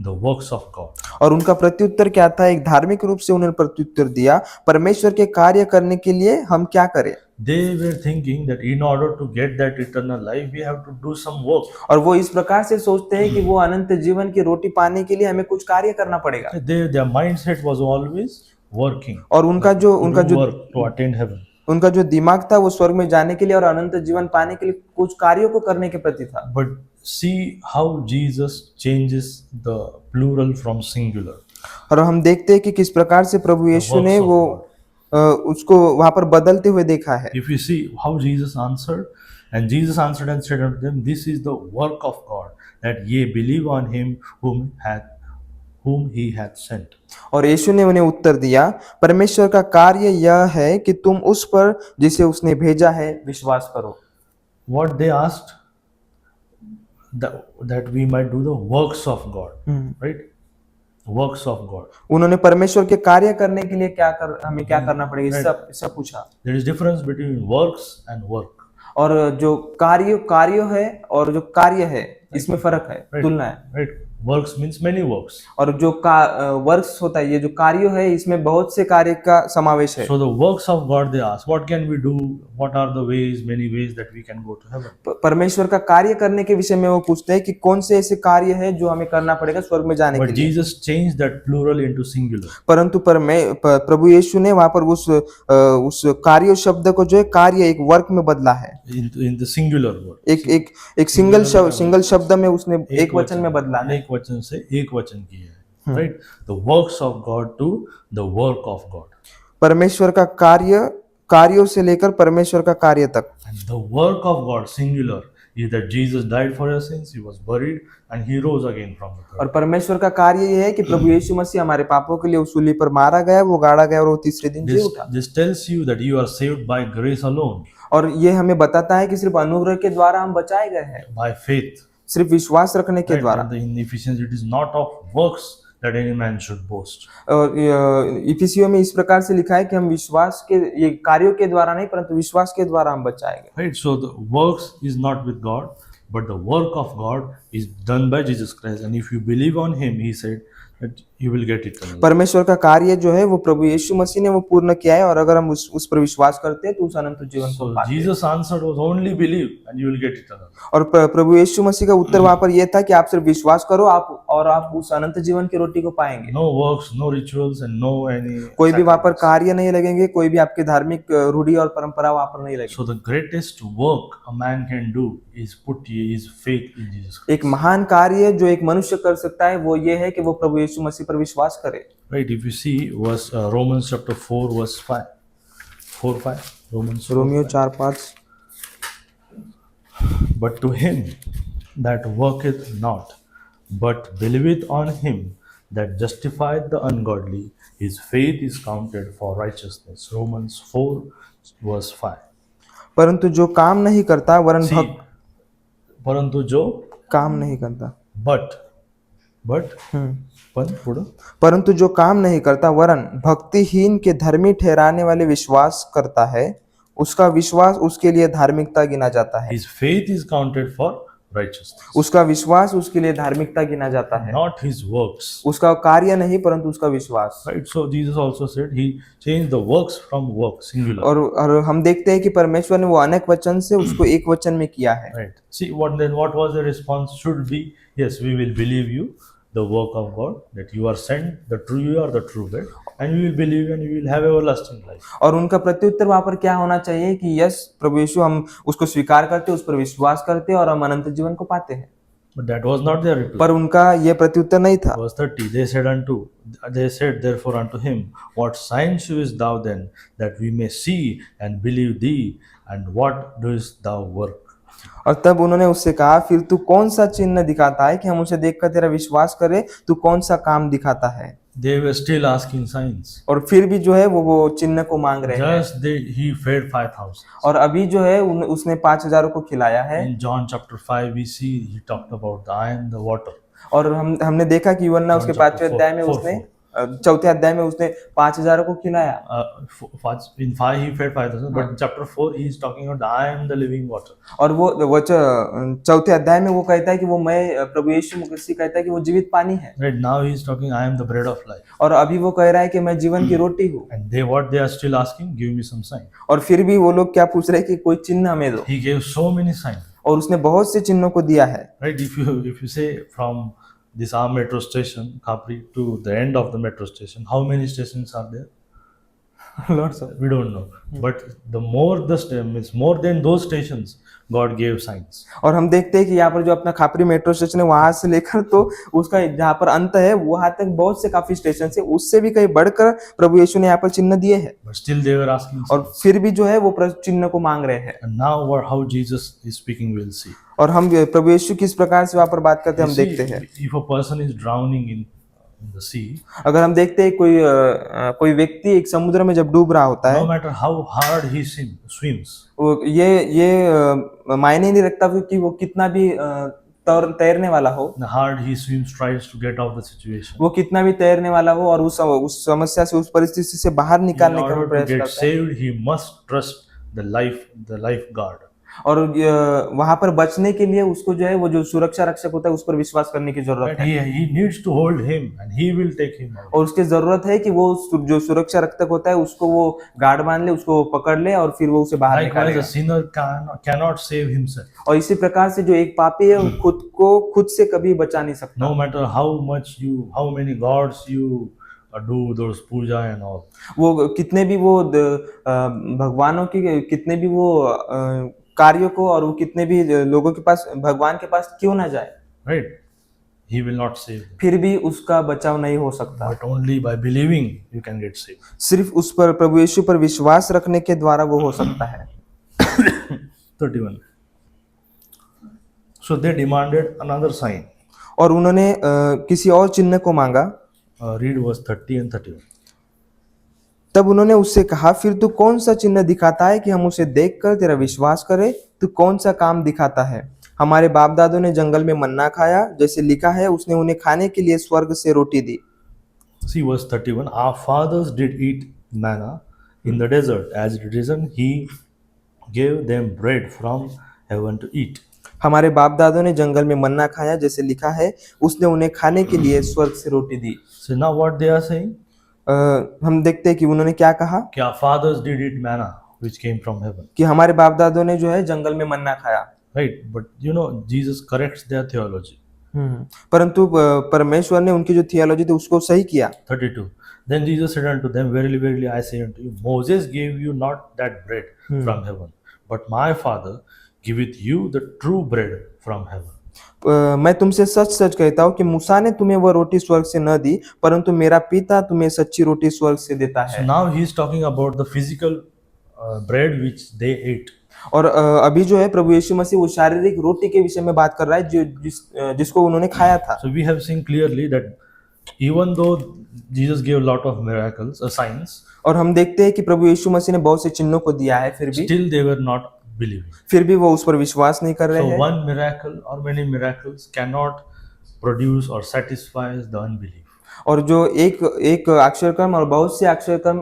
the works of God? और उनका प्रत्युत्तर क्या था? एक धार्मिक रूप से उन्होंने प्रत्युत्तर दिया, परमेश्वर के कार्य करने के लिए हम क्या करें? They were thinking that in order to get that eternal life, we have to do some work. और वो इस प्रकार से सोचते हैं कि वो अनंत जीवन की रोटी पाने के लिए हमें कुछ कार्य करना पड़ेगा। Their mindset was always working. और उनका To जो do work to attain heaven. उनका जो दिमाग था वो स्वर्ग में जाने के लिए और अनंत जीवन पाने के लिए कुछ कार्यों को करने के प्रति था। But see how Jesus changes the plural from singular. और हम देखते हैं कि किस प्रकार से प्रभु यीशु ने वो उसको वहां पर बदलते हुए देखा है। If you see how Jesus answered, and Jesus answered and said unto them, this is the work of God, that ye believe on him whom he hath sent. और यीशु ने उन्हें उत्तर दिया, परमेश्वर का कार्य यह है कि तुम उस पर जिसे उसने भेजा है विश्वास करो। What they asked, that we might do the works of God, right? Works of God. उन्होंने परमेश्वर के कार्य करने के लिए हमें क्या करना पड़ेगा, सब पूछा। There is difference between works and work. और जो कार्य है और जो कार्य है, इसमें फर्क है, तुलना है। Right? Works means many works. और जो वर्क्स होता है, ये जो कार्य है, इसमें बहुत से कार्य का समावेश है। So the works of God, they ask, what can we do? What are the ways, many ways that we can go to heaven? परमेश्वर का कार्य करने के विषय में वो पूछते हैं कि कौन से ऐसे कार्य है जो हमें करना पड़ेगा स्वर्ग में जाने के But लिए। Jesus changed that plural into singular. परंतु प्रभु यीशु ने वहां पर उस कार्य शब्द को जो है कार्य एक वर्ग में बदला है। In the singular word. एक सिंगल शब्द में उसने एक वचन में बदला है। एक वचन से एक वचन किया है, right? The works of God to the work of God. परमेश्वर का कार्यों से लेकर परमेश्वर का कार्य तक। And the work of God, singular, is that Jesus died for your sins, he was buried, and he rose again from the और dead. परमेश्वर का कार्य ये है कि प्रभु यीशु मसीह हमारे पापों के लिए उस सूली पर मारा गया, वो गाड़ा गया और वो तीसरे दिन जी उठा। This tells you that you are saved by grace alone, और ये हमें बताता है कि सिर्फ अनुग्रह के द्वारा हम बचाए गए हैं, by faith. सिर्फ विश्वास रखने के Right? द्वारा। And in Ephesians, it is not of works that any man should boast. और इफिसियों में इस प्रकार से लिखा है कि हम विश्वास के, ये कार्यों के द्वारा नहीं परंतु विश्वास के द्वारा हम बचाए गए। Right? So the works is not with God, but the work of God is done by Jesus Christ. And if you believe on him, he said that you will get eternal life. परमेश्वर का कार्य जो है वो प्रभु यीशु मसीह ने वो पूर्ण किया है, और अगर हम उस पर विश्वास करते हैं तो उस अनंत जीवन को So पाते हैं। Jesus answered was only believe and you will get eternal life. और प्रभु यीशु मसीह का उत्तर वहां पर यह था कि आप सिर्फ विश्वास करो, आप उस अनंत जीवन की रोटी को पाएंगे। No works, no rituals, and no any. कोई भी वहां पर कार्य नहीं लगेंगे, कोई भी आपके धार्मिक रूढ़ी और परंपरा वहां पर नहीं लगेगी। So the greatest work a man can do is put his faith in Jesus Christ. एक महान कार्य जो एक मनुष्य कर सकता है वो ये है कि वो प्रभु यीशु मसीह पर विश्वास करे। Right? If you see verse Romans chapter 4 verse 5, 4:5, Romans 4, Romeo 4:5। But to him that worketh not, but believeth on him that justifieth the ungodly, his faith is counted for righteousness. Romans 4 verse 5. परंतु जो काम नहीं करता वरन See, परंतु जो काम नहीं करता but पण पुढं परंतु जो काम नहीं करता वरन भक्तिहीन के धर्मी ठहराने वाले विश्वास करता है, उसका विश्वास उसके लिए धार्मिकता गिना जाता है। his faith is counted for righteousness, उसका विश्वास उसके लिए धार्मिकता गिना जाता है, not his works. उसका कार्य नहीं परंतु उसका विश्वास। Right? So Jesus also said he changed the works from work, singular. और हम देखते हैं कि परमेश्वर ने वो अनेक वचन से उसको एक वचन में किया है। Right. See what was the response should be? Yes, we will believe you, the work of God, that you are sent, you are the true bread, and we will believe and we will have everlasting life. और उनका प्रत्युत्तर वहां पर क्या होना चाहिए कि यस प्रभु यीशु, हम उसको स्वीकार करते, उस पर विश्वास करते और हम अनंत जीवन को पाते हैं। But that was not their reply. पर उनका यह प्रत्युत्तर नहीं था। Verse 30, they said therefore unto him, what sign shewest thou then, that we may see and believe thee, and what doest thou work? और तब उन्होंने उससे कहा, फिर तू कौन सा चिन्ह दिखाता है कि हम उसे देखकर तेरा विश्वास करें? तू कौन सा काम दिखाता है? They were still asking signs. और फिर भी जो है वो चिन्ह को मांग रहे हैं। Just he fed 5,000. और अभी जो है उसने 5,000 को खिलाया है। In John chapter 5 we see he talked about I am the water. और हमने देखा कि यूहन्ना उसके 5वें अध्याय में उसने 4थे अध्याय में उसने 5,000 को खिलाया। In 5 he fed 5,000, but in chapter 4 he is talking about I am the living water. और वो 4थे अध्याय में वो कहता है कि वो मैं, प्रभु यीशु मसीह कहता है कि वो जीवित पानी है। Right now he is talking I am the bread of life. और अभी वो कह रहा है कि मैं जीवन की रोटी हूँ। And what they are still asking, give me some sign. और फिर भी वो लोग क्या पूछ रहे हैं कि कोई चिन्ह हमें दो। He gave so many signs. और उसने बहुत से चिन्हों को दिया है। Right? If you say from this our metro station, Khapri, to the end of the metro station, how many stations are there? Lots of. We don't know. But the more than those stations, God gave signs. और हम देखते हैं कि यहाँ पर जो अपना खापरी मेट्रो स्टेशन है वहां से लेकर तो उसका जहाँ पर अंत है वहां तक बहुत से काफी स्टेशन है, उससे भी कहीं बढ़कर प्रभु यीशु ने यहाँ पर चिन्ह दिए हैं। But still they were asking. और फिर भी जो है वो चिन्ह को मांग रहे हैं। And now how Jesus is speaking, we'll see. और हम प्रभु यीशु किस प्रकार से वहां पर बात करते हैं हम देखते हैं। If a person is drowning in the sea, अगर हम देखते हैं कोई व्यक्ति एक समुद्र में जब डूब रहा होता है, no matter how hard he swims, ये मायने नहीं रखता कि वो कितना भी तैरने वाला हो, the hard he swims tries to get out the situation. वो कितना भी तैरने वाला हो और उस समस्या से, उस परिस्थिति से बाहर In निकालने का order to प्रयास get करता है। saved, he must trust the lifeguard. और वहां पर बचने के लिए उसको जो है वो जो सुरक्षा रक्षक होता है उस पर विश्वास करने की जरूरत Right? है He needs to hold him and he will take him out. और उसकी जरूरत है कि वो जो सुरक्षा रक्षक होता है उसको वो गार्ड मान ले, उसको वो पकड़ ले और फिर वो उसे बाहर Likewise, a निकालेगा। sinner cannot save himself. और इसी प्रकार से जो एक पापी है वो खुद को खुद से कभी बचा नहीं सकता। No matter how many gods you do those puja and all. वो कितने भी वो भगवानों की कितने भी वो कार्यों को और वो कितने भी लोगों के पास भगवान के पास क्यों ना जाए, Right? He will not save them. फिर भी उसका बचाव नहीं हो सकता। But only by believing you can get saved. सिर्फ उस पर प्रभु यीशु पर विश्वास रखने के द्वारा वो हो सकता है। 31. So they demanded another sign. और उन्होंने किसी और चिन्ह को मांगा। Read verse 30 and 31. तब उन्होंने उससे कहा, फिर तू कौन सा चिन्ह दिखाता है कि हम उसे देखकर तेरा विश्वास करें? तू कौन सा काम दिखाता है? हमारे बाप दादों ने जंगल में मन्ना खाया, जैसे लिखा है उसने उन्हें खाने के लिए स्वर्ग से रोटी दी। See verse 31. Our fathers did eat manna in the desert. As it is written, He gave them bread from heaven to eat. हमारे बाप दादों ने जंगल में मन्ना खाया, जैसे लिखा है उसने उन्हें खाने के लिए स्वर्ग से रोटी दी। So now what they are saying? हम देखते हैं कि उन्होंने क्या कहा कि our fathers did eat manna which came from heaven. कि हमारे बाप दादों ने जो है जंगल में मन्ना खाया। Right? But Jesus corrects their theology. परंतु परमेश्वर ने उनकी जो थियोलॉजी थी उसको सही किया। 32. Then Jesus said unto them, Verily, verily, I say unto you, Moses gave you not that bread from heaven, but my Father giveth you the true bread from heaven. मैं तुमसे सच सच कहता हूँ कि मूसा ने तुम्हें वह रोटी स्वर्ग से न दी, परंतु मेरा पिता तुम्हें सच्ची रोटी स्वर्ग से देता So है। now he is talking about the physical bread which they ate. और अभी जो है प्रभु यीशु मसीह वो शारीरिक रोटी के विषय में बात कर रहा है जिसको उन्होंने खाया था। So we have seen clearly that even though Jesus gave a lot of miracles, signs, और हम देखते हैं कि प्रभु यीशु मसीह ने बहुत से चिन्हों को दिया है, still they were not believing. फिर भी वो उस पर विश्वास नहीं कर रहे So हैं। one miracle or many miracles cannot produce or satisfy the unbelief. और जो एक अक्षरक्रम और बहुत से अक्षरक्रम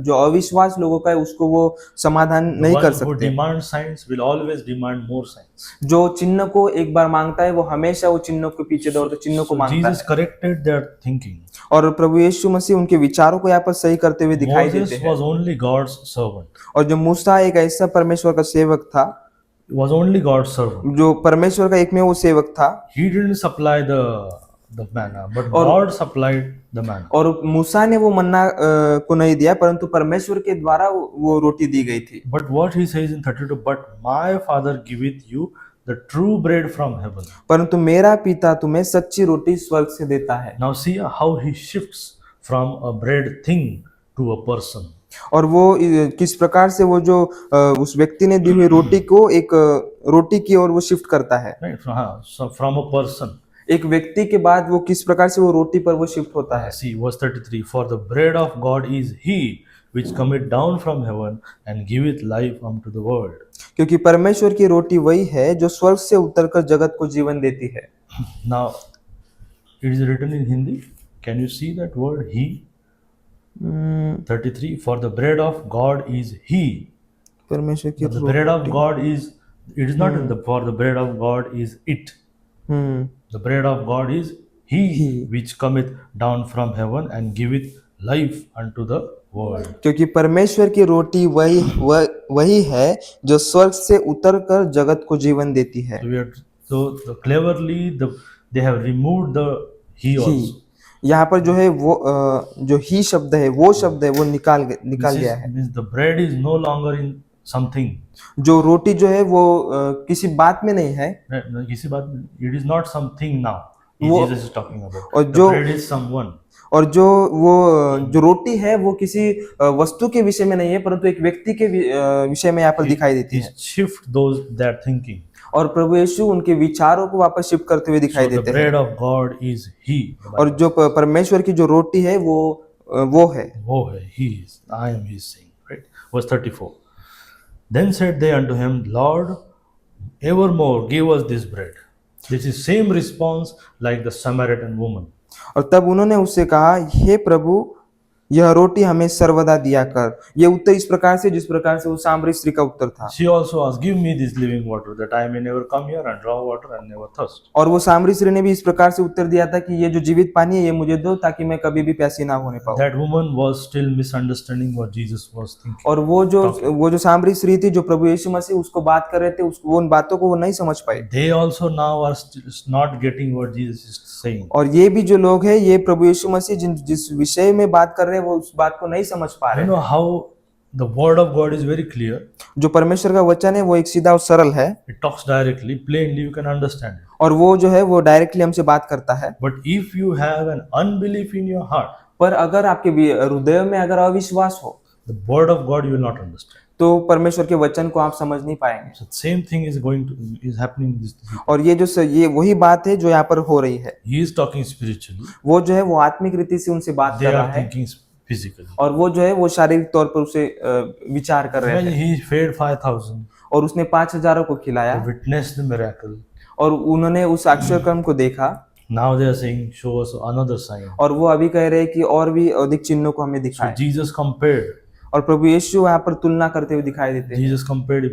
जो अविश्वास लोगों का है उसको वो समाधान The नहीं कर one who सकते। demands signs will always demand more signs. जो चिन्ह को एक बार मांगता है वो हमेशा वो चिन्हों के पीछे दौड़ता, चिन्हों को So मांगता Jesus है। corrected their thinking. और प्रभु यीशु मसीह उनके विचारों को यहाँ पर सही करते हुए दिखाई Moses देते हैं। was only God's servant. और जो मूसा एक ऐसा परमेश्वर का सेवक था, Was only God's servant. जो परमेश्वर का एकमेव वो सेवक था, He didn't supply the manna, but God supplied the manna. और मूसा ने वो मन्ना को नहीं दिया, परंतु परमेश्वर के द्वारा वो रोटी दी गई थी। But what he says in 32, but my Father giveth you the true bread from heaven. परंतु मेरा पिता तुम्हें सच्ची रोटी स्वर्ग से देता है। Now see how he shifts from a bread thing to a person. और वो किस प्रकार से वो जो उस व्यक्ति ने दी हुई रोटी को एक रोटी की ओर वो शिफ्ट करता है। Right? So from a person. एक व्यक्ति के बाद वो किस प्रकार से वो रोटी पर वो शिफ्ट होता है। See verse 33. For the bread of God is he which cometh down from heaven and giveth life unto the world. क्योंकि परमेश्वर की रोटी वही है जो स्वर्ग से उतरकर जगत को जीवन देती है। Now it is written in Hindi. Can you see that word he? 33. For the bread of God is he. परमेश्वर की The bread of God is, it is not for the bread of God is it. The bread of God is he which cometh down from heaven and giveth life unto the world. क्योंकि परमेश्वर की रोटी वही है जो स्वर्ग से उतरकर जगत को जीवन देती है। So cleverly they have removed the he also. यहाँ पर जो है वो जो ही शब्द है वो शब्द है वो निकाल गया है। Means the bread is no longer in something. जो रोटी जो है वो किसी बात में नहीं है। किसी बात में, it is not something now. Jesus is talking about. और The bread is someone. और जो रोटी है वो किसी वस्तु के विषय में नहीं है, परंतु एक व्यक्ति के विषय में यहाँ पर दिखाई देती है। Shift their thinking. और प्रभु यीशु उनके विचारों को वापस शिफ्ट करते हुए दिखाई So the देते हैं। bread of God is he. और जो परमेश्वर की जो रोटी है वो है। वो है, he is. I am his saying. Right? Verse 34. Then said they unto him, Lord, evermore give us this bread. This is same response like the Samaritan woman. और तब उन्होंने उससे कहा, हे प्रभु यह रोटी हमें सर्वदा दिया कर। ये उत्तर इस प्रकार से जिस प्रकार से वो सामरी स्त्री का उत्तर था। She also asked, "Give me this living water, that I may never come here and draw water and never thirst." और वो सामरी स्त्री ने भी इस प्रकार से उत्तर दिया था कि ये जो जीवित पानी है ये मुझे दो ताकि मैं कभी भी प्यासी ना होने पाऊं। That woman was still misunderstanding what Jesus was thinking. और वो जो सामरी स्त्री थी जो प्रभु यीशु मसीह उसको बात कर रहे थे वो उन बातों को वो नहीं समझ पाई। They also now are still not getting what Jesus is saying. और ये भी जो लोग हैं ये प्रभु यीशु मसीह जिस विषय में बात कर रहे हैं वो उस बात को नहीं समझ पा You रहे। know how the word of God is very clear. जो परमेश्वर का वचन है वो एक सीधा और सरल है It talks directly, plainly, you can understand it. और वो जो है वो डायरेक्टली हमसे बात करता है। But if you have an unbelief in your heart, पर अगर आपके हृदय में अगर अविश्वास हो the word of God you will not understand. तो परमेश्वर के वचन को आप समझ नहीं पाएंगे। So same thing is happening in this. और ये वही बात है जो यहाँ पर हो रही है। He is talking spiritually. वो जो है वो आत्मिक रीति से उनसे बात They कर रहा are है thinking physically. और वो जो है वो शारीरिक तौर पर उसे विचार कर रहे When थे। he fed 5,000, और उसने 5,000 को खिलाया they witnessed the miracle. और उन्होंने उस अक्षर क्रम को देखा Now they are saying, "Show us another sign." और वो अभी कह रहे हैं कि और भी अधिक चिन्हों को हमें So दिखाए। Jesus compared. और प्रभु यीशु यहाँ पर तुलना करते हुए दिखाई देते हैं। Jesus compared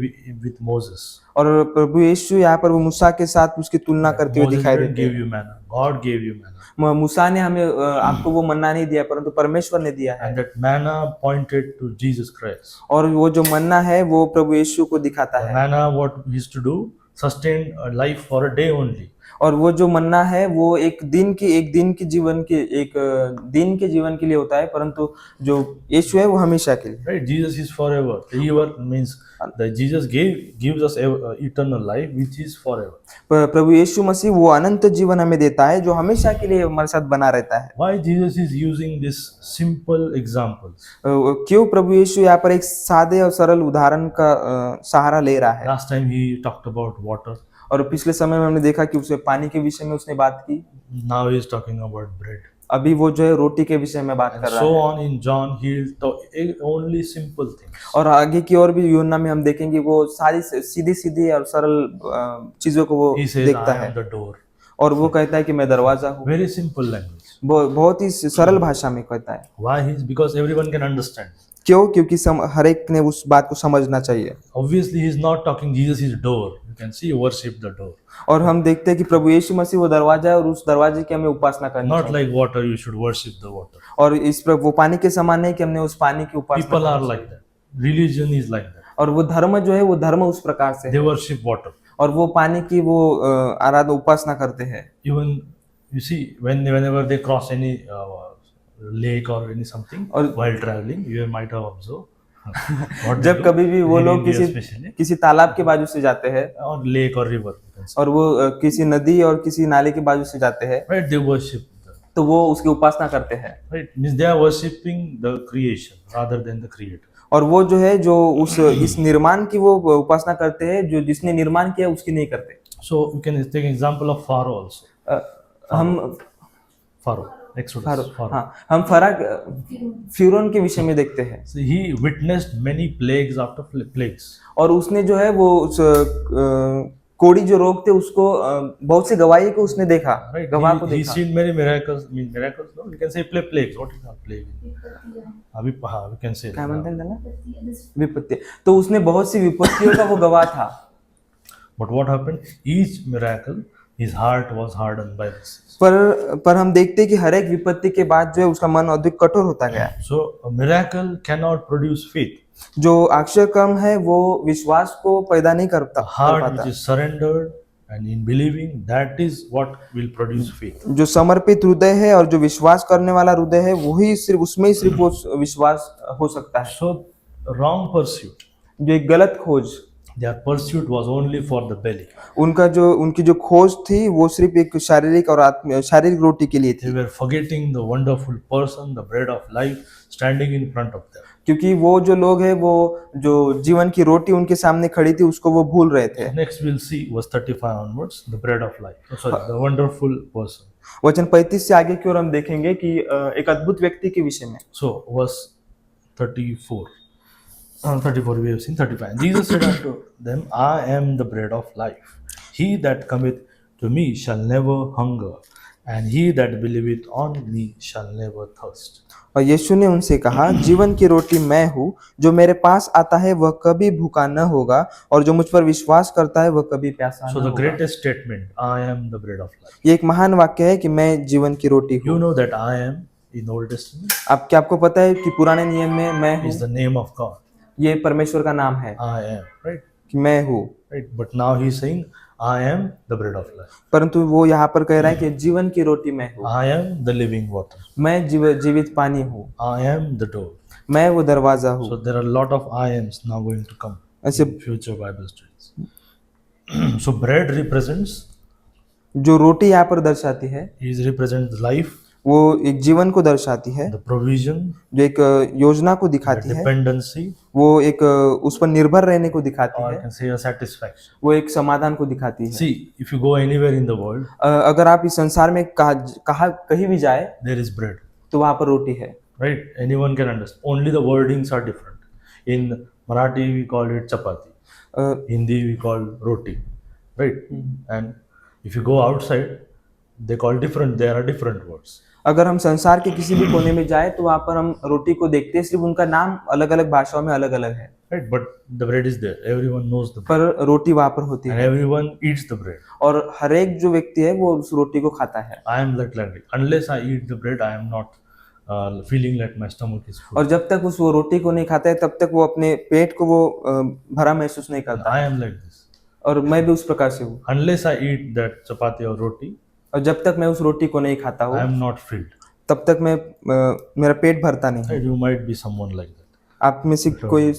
with Moses. और प्रभु यीशु यहाँ पर वो मूसा के साथ उसकी तुलना करते हुए Moses दिखाई didn't देते give हैं। you manna. God gave you manna. मूसा ने हमें आपको वो मन्ना नहीं दिया परंतु परमेश्वर ने दिया है। And that manna pointed to Jesus Christ. और वो जो मन्ना है वो प्रभु यीशु को दिखाता The है। manna, what he used to do, sustained a life for a day only. और वो जो मन्ना है वो एक दिन के जीवन के जीवन के लिए होता है परंतु जो यीशु है वो हमेशा के लिए। Right? Jesus is forever. Ever means that Jesus gives us eternal life, which is forever. प्रभु यीशु मसीह वो अनंत जीवन हमें देता है जो हमेशा के लिए हमारे साथ बना रहता है। Why Jesus is using this simple examples? क्यों प्रभु यीशु यहाँ पर एक सादे और सरल उदाहरण का सहारा ले रहा है। Last time he talked about water. और पिछले समय में हमने देखा कि उसे पानी के विषय में उसने बात की। Now he is talking about bread. अभी वो जो है रोटी के विषय में बात And कर रहा so है। on in John, he'll talk only simple things. और आगे की और भी यूहन्ना में हम देखेंगे वो सारी सीधी और सरल चीजों को वो He says, देखता "I है am the door." और वो कहता है कि मैं दरवाजा हूँ। Very simple language. वो बहुत ही सरल भाषा में कहता है। Why? Because everyone can understand. क्यों? क्योंकि हर एक ने उस बात को समझना चाहिए। Obviously, he's not talking Jesus is door. You can see worship the door. और हम देखते हैं कि प्रभु यीशु मसीह वो दरवाजा है और उस दरवाजे की हमें उपासना करनी Not चाहिए। like water, you should worship the water. और वो पानी के समान नहीं कि हमने उस पानी की उपासना People are करनी like that. Religion is like that. और वो धर्म जो है वो धर्म उस प्रकार से है। They worship water. और वो पानी की वो आराधना उपासना करते हैं। Even you see, whenever they cross any lake or any something और while traveling, you might have observed. What they जब do, कभी भी वो in लोग India especially, किसी तालाब के बाजू से जाते हैं or lake or river, you can say. और वो किसी नदी और किसी नाले के बाजू से जाते हैं Right? They worship. तो वो उसकी उपासना करते हैं। Right? Means they are worshipping the creation rather than the creator. और वो जो है जो इस निर्माण की वो उपासना करते हैं जो जिसने निर्माण किया उसकी नहीं करते। So you can take example of Pharaoh also. हम Pharaoh, Exodus. Pharaoh. हाँ हम फराक फिरौन के विषय में देखते हैं। So he witnessed many plagues after plagues. और उसने जो है वो उस कोड़ी जो रोग थे उसको बहुत सी गवाही को उसने देखा। Right? गवाह को He देखा। seen many miracles. Mean miracles? No, we can say plagues. What is not plague? We can say. क्या म्हणतात त्याला? विपत्ति। तो उसने बहुत सी विपत्तियों का वो गवाह था। But what happened? Each miracle, his heart was hardened by this. पर हम देखते हैं कि हर एक विपत्ति के बाद जो है उसका मन अधिक कठोर होता गया। So a miracle cannot produce faith. जो अक्षर कर्म है वो विश्वास को पैदा नहीं कर Heart पाता। which is surrendered and in believing, that is what will produce faith. जो समर्पित हृदय है और जो विश्वास करने वाला हृदय है वही सिर्फ उसमें ही सिर्फ वो विश्वास हो सकता है। So wrong pursuit. जो एक गलत खोज, Their pursuit was only for the belly. उनकी जो खोज थी वो सिर्फ एक शारीरिक रोटी के लिए They थी। were forgetting the wonderful person, the bread of life, standing in front of them. क्योंकि वो जो लोग हैं वो जो जीवन की रोटी उनके सामने खड़ी थी उसको वो भूल रहे थे। Next we'll see verse 35 onwards, the bread of life. Oh, sorry, the wonderful person. वचन 35 से आगे की ओर हम देखेंगे कि एक अद्भुत व्यक्ति के विषय में। So verse 34. 34 we have seen 35. Jesus said unto them, I am the bread of life. He that cometh to me shall never hunger, and he that believeth on me shall never thirst. और यीशु ने उनसे कहा, जीवन की रोटी मैं हूँ, जो मेरे पास आता है वह कभी भूखा न होगा, और जो मुझ पर विश्वास करता है वह कभी प्यासा So न the होगा। greatest statement, I am the bread of life. ये एक महान वाक्य है कि मैं जीवन की रोटी You हूँ। know that I am in Old Testament आपको पता है कि पुराने नियम में मैं हूँ, is the name of God. ये परमेश्वर का नाम है I am, right? कि मैं हूँ, Right. But now he's saying, I am the bread of life. परंतु वो यहाँ पर कह रहा है कि जीवन की रोटी मैं हूँ, I am the living water. मैं जीवित पानी हूँ, I am the door. मैं वो दरवाजा हूँ। So there are a lot of I ams now going to come ऐसे in future Bible studies. So bread represents, जो रोटी यहाँ पर दर्शाती है is represents life, वो एक जीवन को दर्शाती है, the provision, जो एक योजना को the दिखाती है, dependency, वो एक उस पर निर्भर रहने को दिखाती or I है, can say a satisfaction. वो एक समाधान को दिखाती है। See, if you go anywhere in the world, अगर आप इस संसार में कहीं भी जाए there is bread, तो वहां पर रोटी है। right? Anyone can understand. Only the wordings are different. In Marathi, we call it chapati. A, Hindi, we call roti, right? And if you go outside, they call different. There are different words. अगर हम संसार के किसी भी कोने में जाए तो वहां पर हम रोटी को देखते हैं, सिर्फ उनका नाम अलग अलग भाषाओं में अलग अलग है, Right, but the bread is there. Everyone knows the bread, पर रोटी वहां पर होती and है everyone eats the bread. और हर एक जो व्यक्ति है वो उस रोटी को खाता है। I am like unless I eat the bread, I am not feeling like my stomach is full. और जब तक उस वो रोटी को नहीं खाता है तब तक वो अपने पेट को वो भरा महसूस नहीं करता। I am like this. और मैं भी उस प्रकार से हूँ, Unless I eat that chapati or roti, और जब तक मैं उस रोटी को नहीं खाता I हूँ am not filled. तब तक मेरा पेट भरता नहीं है। Right? You might be someone like that. आप में से कोई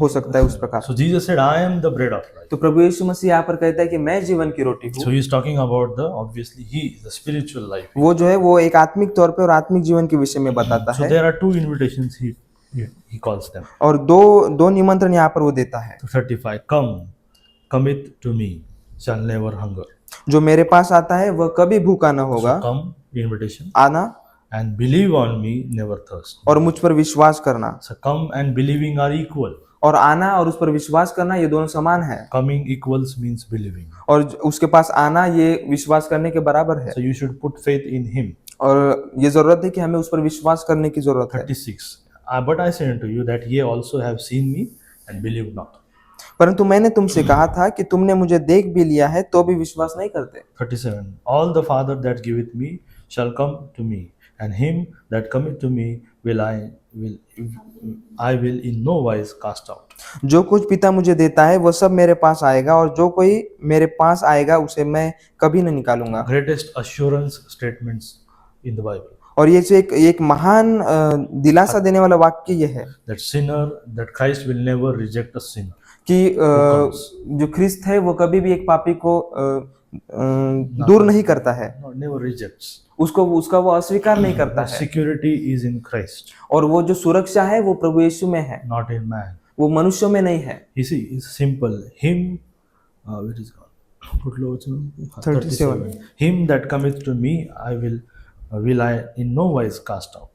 हो सकता है उस प्रकार। So Jesus said, I am the bread of life. तो प्रभु यीशु मसीह यहाँ पर कहता है कि मैं जीवन की रोटी हूँ। So he is talking about obviously he is the spiritual life. वो जो है वो एक आत्मिक तौर पे और आत्मिक जीवन के विषय में बताता So है। there are two invitations he calls them. और दो निमंत्रण यहाँ पर वो देता है। To 35, cometh to me, shall never hunger. जो मेरे पास आता है वह कभी भूखा न होगा, So come, invitation, आना, and believe on me, never thirst. और मुझ पर विश्वास करना। So come and believing are equal. और आना और उस पर विश्वास करना ये दोनों समान है। Coming equals means believing. और उसके पास आना ये विश्वास करने के बराबर है। So you should put faith in him. और ये जरूरत है कि हमें उस पर विश्वास करने की जरूरत है। 36. But I say unto you that ye also have seen me and believe not. परंतु मैंने तुमसे कहा था कि तुमने मुझे देख भी लिया है तो भी विश्वास नहीं करते। 37. All the Father that giveth me shall come to me, and him that cometh to me I will in no wise cast out. जो कुछ पिता मुझे देता है वह सब मेरे पास आएगा, और जो कोई मेरे पास आएगा उसे मैं कभी न निकालूंगा। Greatest assurance statements in the Bible. और ये जो एक महान दिलासा देने वाला वाक्य ये है That Christ will never reject a sinner. कि जो ख्रिस्त है वो कभी भी एक पापी को दूर नहीं करता है, No, never rejects. उसका वो अस्वीकार नहीं करता है। Security is in Christ, और वो जो सुरक्षा है वो प्रभु यीशु में है, not in man. वो मनुष्यों में नहीं है। You see, it's simple. Him, where is God? Put low, 37. Him that cometh to me, will I in no wise cast out.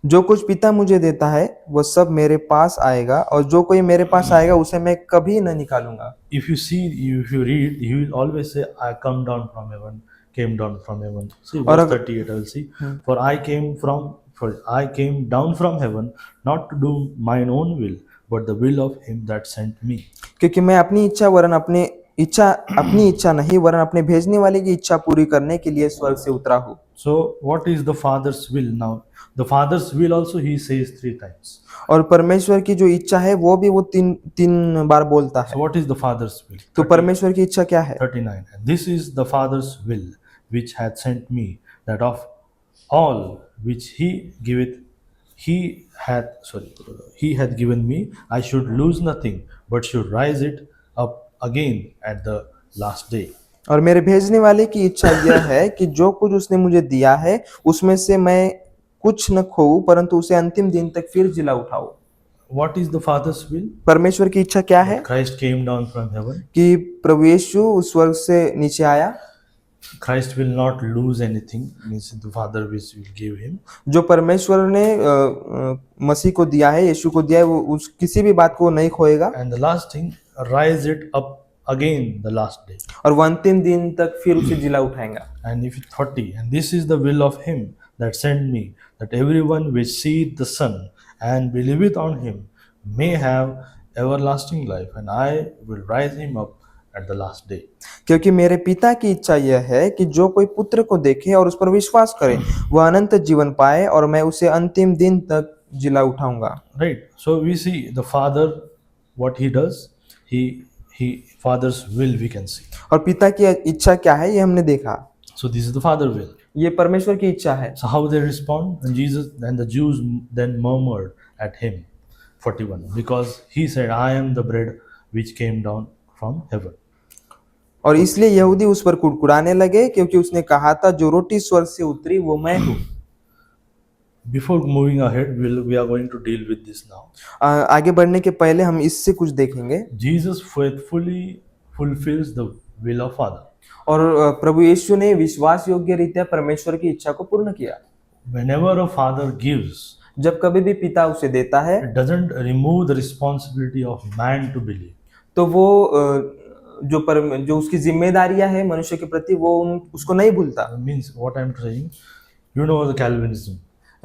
जो कुछ पिता मुझे देता है वह सब मेरे पास आएगा, और जो कोई मेरे पास आएगा उसे मैं कभी न निकालूंगा। If you read, he will always say, I come down from heaven, came down from heaven. See, verse 38, I will see. For I came down from heaven, not to do mine own will, but the will of him that sent me. क्योंकि मैं अपनी इच्छा नहीं वरन अपने भेजने वाले की इच्छा पूरी करने के लिए स्वर्ग से उतरा हूँ। So what is the Father's will now? The Father's will also he says 3 times. और परमेश्वर की जो इच्छा है वो भी वो तीन बार बोलता है। So what is the Father's will? तो परमेश्वर की इच्छा क्या है? 39. And this is the Father's will which hath sent me, that of all which he hath given me, I should lose nothing, but should rise it up again at the last day. और मेरे भेजने वाले की इच्छा यह है कि जो कुछ उसने मुझे दिया है उसमें से मैं कुछ न खोऊं, परंतु उसे अंतिम दिन तक फिर जिला उठाऊं। What is the Father's will? परमेश्वर की इच्छा क्या है? Christ came down from heaven. कि प्रभु यीशु उस स्वर्ग से नीचे आया। Christ will not lose anything, means the Father which will give him. जो परमेश्वर ने मसीह को दिया है, यीशु को दिया है, वो उस किसी भी बात को नहीं खोएगा। And the last thing, rise it up again the last day. और वो अंतिम दिन तक फिर उसे जिला उठाएगा। And if 30, and this is the will of him that sent me, that everyone which seeth the Son and believeth on him may have everlasting life, and I will raise him up at the last day. क्योंकि मेरे पिता की इच्छा यह है कि जो कोई पुत्र को देखे और उस पर विश्वास करे वह अनंत जीवन पाए, और मैं उसे अंतिम दिन तक जिला उठाऊंगा। Right. So we see the Father, what he does. He Father's will we can see. और पिता की इच्छा क्या है ये हमने देखा। So this is the Father will. ये परमेश्वर की इच्छा है। So how they respond? And the Jews then murmured at him, 41, because he said, I am the bread which came down from heaven. और इसलिए यहूदी उस पर कुड़कुड़ाने लगे क्योंकि उसने कहा था जो रोटी स्वर्ग से उतरी वो मैं हूँ। Before moving ahead, we are going to deal with this now. आगे बढ़ने के पहले हम इससे कुछ देखेंगे। Jesus faithfully fulfills the will of Father. और प्रभु यीशु ने विश्वास योग्य रीत्या परमेश्वर की इच्छा को पूर्ण किया। Whenever a father gives, जब कभी भी पिता उसे देता है it doesn't remove the responsibility of man to believe. तो वो जो उसकी जिम्मेदारियां है मनुष्य के प्रति वो उसको नहीं भूलता। Means what I'm saying, you know the Calvinism.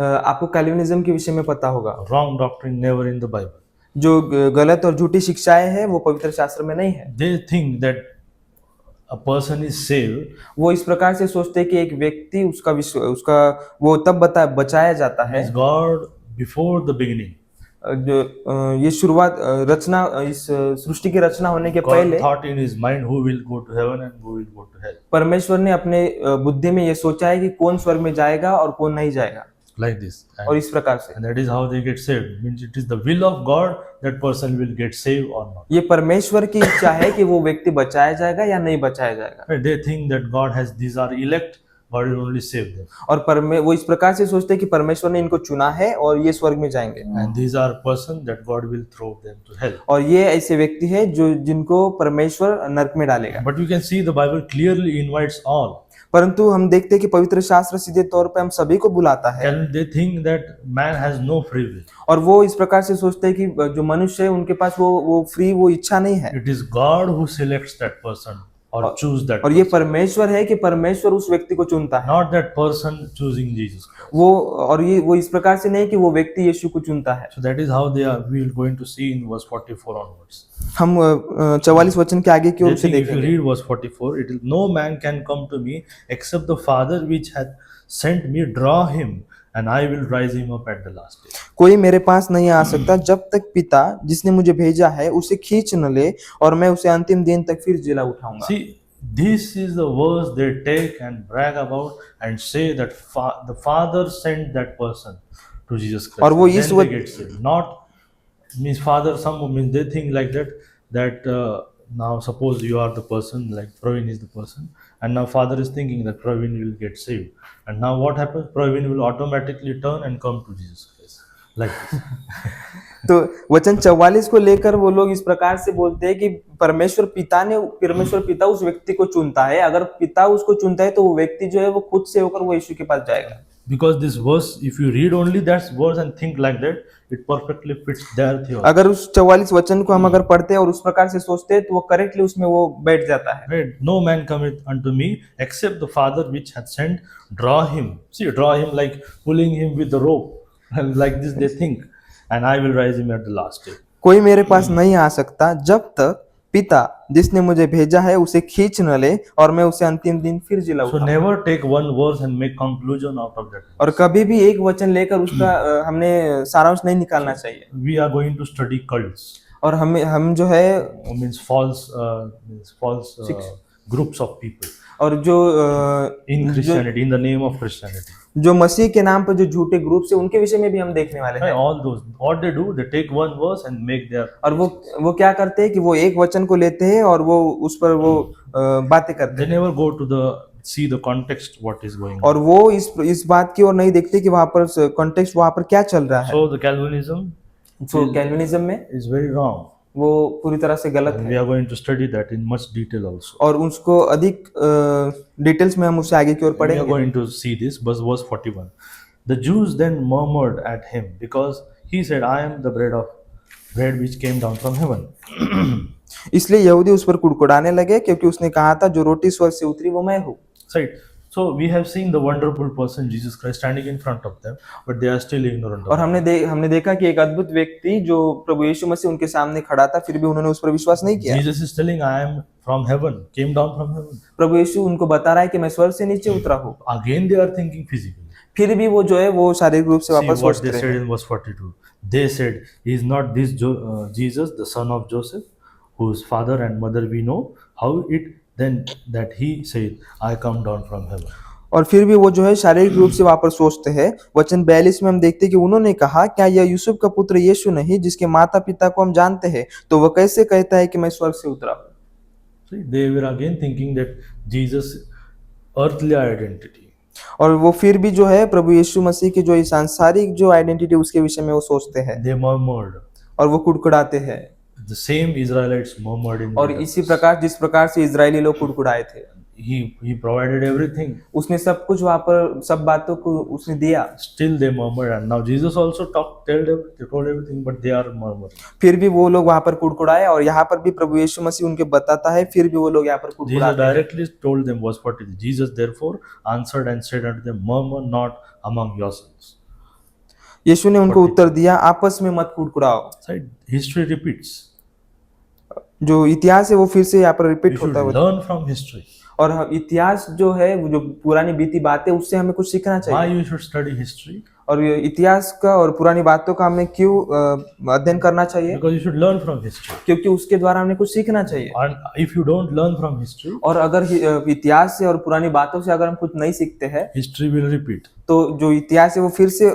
आपको कैल्विनिज्म के विषय में पता होगा। Wrong doctrine never in the Bible. जो गलत और झूठी शिक्षाएं हैं वो पवित्र शास्त्र में नहीं है। They think that a person is saved. वो इस प्रकार से सोचते हैं कि एक व्यक्ति उसका वो तब बचाया जाता है Is God before the beginning. जो ये शुरुआत रचना इस सृष्टि की रचना होने के God पहले thought in his mind who will go to heaven and who will go to hell. परमेश्वर ने अपने बुद्धि में ये सोचा है कि कौन स्वर्ग में जाएगा और कौन नहीं जाएगा। Like this. और इस प्रकार से And that is how they get saved. Means it is the will of God that person will get saved or not. ये परमेश्वर की इच्छा है कि वो व्यक्ति बचाया जाएगा या नहीं बचाया जाएगा। Right? They think that God has these are elect, God will only save them. और वो इस प्रकार से सोचते हैं कि परमेश्वर ने इनको चुना है और ये स्वर्ग में जाएंगे। And these are person that God will throw them to hell. और ये ऐसे व्यक्ति है जिनको परमेश्वर नरक में डालेगा। But you can see the Bible clearly invites all. परंतु हम देखते हैं कि पवित्र शास्त्र सीधे तौर पे हम सभी को बुलाता है। And they think that man has no free will. और वो इस प्रकार से सोचते हैं कि जो मनुष्य है उनके पास वो इच्छा नहीं है। It is God who selects that person or choose that और ये person. परमेश्वर है कि परमेश्वर उस व्यक्ति को चुनता है। Not that person choosing Jesus Christ. वो इस प्रकार से नहीं कि वो व्यक्ति यीशु को चुनता है। So that is how they are. We are going to see in verse 44 onwards. हम 44 वचन के आगे की ओर They से think if you देखेंगे। read verse 44, it is no man can come to me except the Father which hath sent me draw him, and I will raise him up at the last day. कोई मेरे पास नहीं आ सकता जब तक पिता जिसने मुझे भेजा है उसे खींच न ले, और मैं उसे अंतिम दिन तक फिर जिला उठाऊंगा। See, this is the verse they take and brag about and say that the Father sent that person to Jesus Christ. और वो And इस then they get saved. Not means Father. Some means they think like that now suppose you are the person, like Praveen is the person, and now Father is thinking that Praveen will get saved, and now what happens? Praveen will automatically turn and come to Jesus Christ like this. तो वचन 44 को लेकर वो लोग इस प्रकार से बोलते हैं कि परमेश्वर पिता उस व्यक्ति को चुनता है। अगर पिता उसको चुनता है तो वो व्यक्ति जो है वो खुद से होकर वो यीशु के पास जाएगा। Because this verse, if you read only that verse and think like that, it perfectly fits their theory. अगर उस 44 वचन को हम अगर पढ़ते हैं और उस प्रकार से सोचते हैं तो वो करेक्टली उसमें वो बैठ जाता है। Right? No man cometh unto me except the Father which hath sent draw him. See, draw him like pulling him with the rope. And like this they think. And I will raise him at the last day. कोई मेरे पास नहीं आ सकता जब तक पिता जिसने मुझे भेजा है उसे खींच न ले, और मैं उसे अंतिम दिन फिर जिला So उठाऊंगा। never take one verse and make conclusion out of that. और कभी भी एक वचन लेकर उसका हमने सारांश नहीं निकालना चाहिए। We are going to study cults. और हम जो है Means false groups of people और जो in Christianity, in the name of Christianity. जो मसीह के नाम पर जो झूठे ग्रुप से उनके विषय में भी हम देखने वाले Right? हैं। All those, what they do, they take one verse and make their. और वो क्या करते हैं कि वो एक वचन को लेते हैं और वो उस पर वो बातें करते They never go to see the context what is going हैं, on. और वो इस बात की ओर नहीं देखते कि वहां पर कॉन्टेक्स्ट वहां पर क्या चल रहा है। So the Calvinism तो कैल्विनिज्म में is very wrong. वो पूरी तरह से गलत And है, we are going to study that in much detail also. और उसको अधिक डिटेल्स में हम उससे आगे की ओर We are पढ़ेंगे। going to see this, verse 41. The Jews then murmured at him because he said, I am the bread which came down from heaven. इसलिए यहूदी उस पर कुड़कुड़ाने लगे, क्योंकि उसने कहा था, जो रोटी स्वर्ग से उतरी वो मैं हूँ। Right. So we have seen the wonderful person Jesus Christ standing in front of them, but they are still ignorant और of it. हमने देखा कि एक अद्भुत व्यक्ति जो प्रभु यीशु मसीह उनके सामने खड़ा था, फिर भी उन्होंने उस पर विश्वास नहीं किया। Jesus is telling, I am from heaven, came down from heaven. प्रभु यीशु उनको बता रहा है कि मैं स्वर्ग से नीचे उतरा हूँ। Again they are thinking physically. फिर भी वो जो है वो शारीरिक रूप से See वापस what सोचते they said रहे। in verse 42. They said, Is not this Jesus, the son of Joseph, whose father and mother we know? How it then that he said, I come down from heaven? और फिर भी वो जो है शारीरिक रूप से वापस सोचते हैं। वचन 42 में हम देखते हैं कि उन्होंने कहा, क्या यह यूसुफ का पुत्र यीशु नहीं, जिसके माता पिता को हम जानते हैं, तो वह कैसे कहता है कि मैं स्वर्ग से उतरा हूँ? See, they were again thinking that Jesus' earthly identity. और वो फिर भी जो है प्रभु यीशु मसीह की जो सांसारिक जो आइडेंटिटी उसके विषय में वो सोचते हैं They murmured. और वो कुड़कुड़ाते हैं। The same Israelites murmured in the और इसी प्रकार जिस प्रकार से इजरायली लोग कुड़कुड़ाए थे, He provided everything. उसने सब कुछ वहां पर सब बातों को उसने दिया, Still they murmured, and now Jesus also told everything, but they are murmuring. फिर भी वो लोग वहां पर कुड़कुड़ाए। और यहाँ पर भी प्रभु यीशु मसीह उनके बताता है, फिर भी वो लोग यहाँ पर Jesus कुड़कुड़ाते हैं। directly told them, verse 43, Jesus therefore answered and said unto them, Murmur not among yourselves. यीशु ने उनको उत्तर दिया, आपस में मत कुड़कुड़ाओ। So history repeats. जो इतिहास है वो फिर से यहाँ पर We रिपीट should होता है। learn from history. और इतिहास जो है वो जो पुरानी बीती बातें, उससे हमें कुछ सीखना Why चाहिए। you should study history? और ये इतिहास का और पुरानी बातों का हमें क्यों अध्ययन करना चाहिए? Because you should learn from history. क्योंकि उसके द्वारा हमें कुछ सीखना चाहिए। And if you don't learn from history, और अगर इतिहास से और पुरानी बातों से अगर हम कुछ नहीं सीखते हैं, history will repeat. तो जो इतिहास है वो फिर से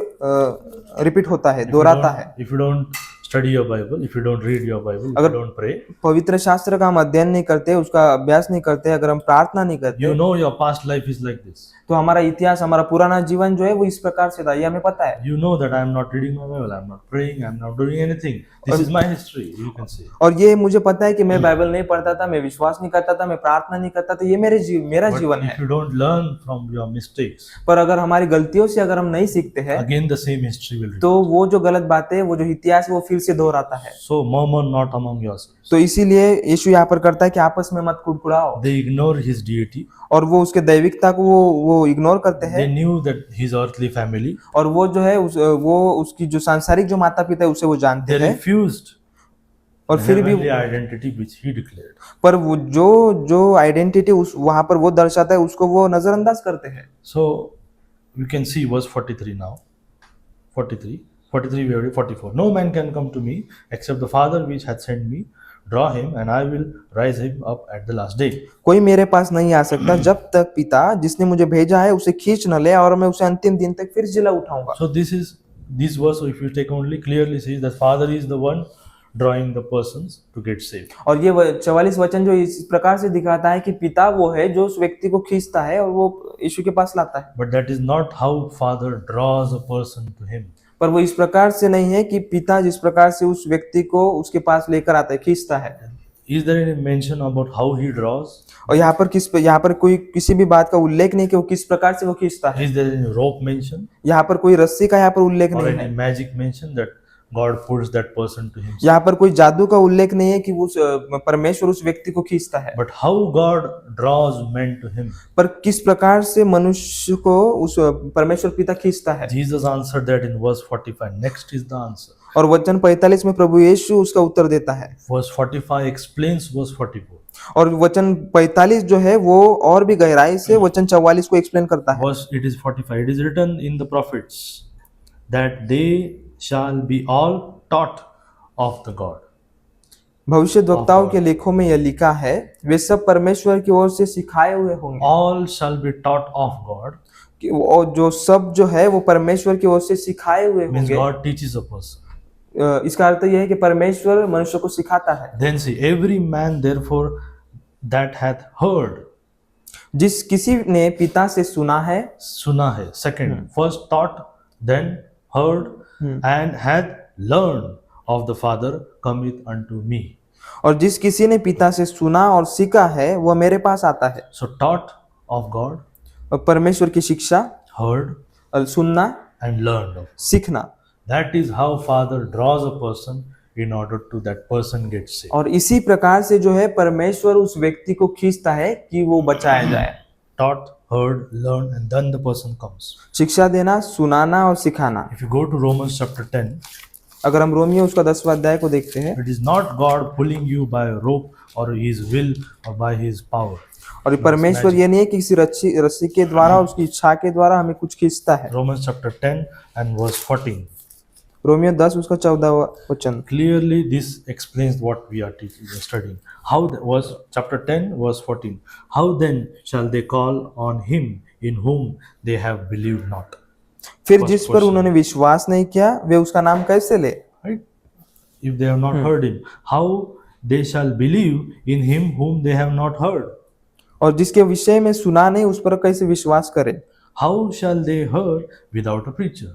रिपीट होता है, दोहराता है। If you don't study your Bible, if you don't read your Bible, if you don't pray, पवित्र शास्त्र का हम अध्ययन नहीं करते, उसका अभ्यास नहीं करते, अगर हम प्रार्थना नहीं करते, you know your past life is like this. तो हमारा इतिहास, हमारा पुराना जीवन जो है वो इस प्रकार से था, ये हमें पता है। You know that I am not reading my Bible, I am not praying, I am not doing anything. This is my history, you can say. और ये मुझे पता है कि मैं बाइबल नहीं पढ़ता था, मैं विश्वास नहीं करता था, मैं प्रार्थना नहीं करता था, ये मेरा But जीवन if है। you don't learn from your mistakes, पर अगर हमारी गलतियों से अगर हम नहीं सीखते हैं, again the same history will repeat. तो वो जो गलत बातें, वो जो इतिहास है वो फिर से दोहराता है। So murmur not among yourselves. तो इसीलिए यीशु यहाँ पर करता है कि आपस में मत कुड़कुड़ाओ। They ignore his deity. और वो उसके दैविकता को वो इग्नोर करते हैं। They knew that his earthly family. और वो जो है वो उसकी जो सांसारिक जो माता पिता है उसे वो जानते They हैं। refused और the फिर भी heavenly identity which he declared. पर वो जो आइडेंटिटी उस वहां पर वो दर्शाता है, उसको वो नजरअंदाज करते हैं। So we can see verse 43 now. 43 we already 44. No man can come to me except the Father which hath sent me draw him, and I will raise him up at the last day. कोई मेरे पास नहीं आ सकता जब तक पिता जिसने मुझे भेजा है उसे खींच न ले, और मैं उसे अंतिम दिन तक फिर जिला उठाऊंगा। So this verse, if you take only, clearly says that Father is the one drawing the persons to get saved. और ये 44 वचन जो इस प्रकार से दिखाता है कि पिता वो है जो उस व्यक्ति को खींचता है और वो यीशु के पास लाता है। But that is not how Father draws a person to him. पर वो इस प्रकार से नहीं है कि पिता जिस प्रकार से उस व्यक्ति को उसके पास लेकर आता है, खींचता है। Is there any mention about how he draws? और यहाँ पर कोई किसी भी बात का उल्लेख नहीं कि वो किस प्रकार से वो खींचता है। Is there any rope mention यहाँ पर कोई रस्सी का यहाँ पर उल्लेख or नहीं any है। magic mention that God pulls that person to himself? यहाँ पर कोई जादू का उल्लेख नहीं है कि वो परमेश्वर उस व्यक्ति को खींचता है। But how God draws men to him? पर किस प्रकार से मनुष्य को उस परमेश्वर पिता खींचता है। Jesus answered that in verse 45. Next is the answer. और वचन 45 में प्रभु यीशु उसका उत्तर देता है। Verse 45 explains verse 44. और वचन 45 जो है वो और भी गहराई से वचन 44 को एक्सप्लेन करता है। Verse it is 45. It is written in the prophets that they shall be all taught of the God. भविष्यद्वक्ताओं के लेखों में यह लिखा है, वे सब परमेश्वर की ओर से सिखाए हुए होंगे। All shall be taught of God. और जो सब जो है वो परमेश्वर की ओर से सिखाए हुए Means होंगे। God teaches a person. इसका अर्थ यह है कि परमेश्वर मनुष्य को सिखाता है। Then see, every man therefore that hath heard. जिस किसी ने पिता से सुना है, सुना है. Second, first taught, then heard, and hath learned of the Father cometh unto me. और जिस किसी ने पिता से सुना और सीखा है वह मेरे पास आता है। So taught of God, और परमेश्वर की शिक्षा, heard, और सुनना, and learned of. सीखना, That is how Father draws a person in order to that person get saved. और इसी प्रकार से जो है परमेश्वर उस व्यक्ति को खींचता है कि वो बचाया जाए। Taught, heard, learned, and then the person comes. शिक्षा देना, सुनाना और सिखाना। If you go to Romans chapter 10, अगर हम रोमियो उसका 10वां अध्याय को देखते हैं, it is not God pulling you by a rope or His will or by His power. और ये परमेश्वर ये नहीं है कि किसी रस्सी के द्वारा, उसकी इच्छा के द्वारा हमें कुछ खींचता है। Romans chapter 10 and verse 14. Romeo 10 उसका 14वां वचन। Clearly, this explains what we are studying. How was chapter 10 verse 14? How then shall they call on Him in whom they have believed not? फिर जिस पर उन्होंने विश्वास नहीं किया वे उसका नाम कैसे ले? Right? If they have not heard Him, how they shall believe in Him whom they have not heard? और जिसके विषय में सुना नहीं उस पर कैसे विश्वास करें? How shall they hear without a preacher?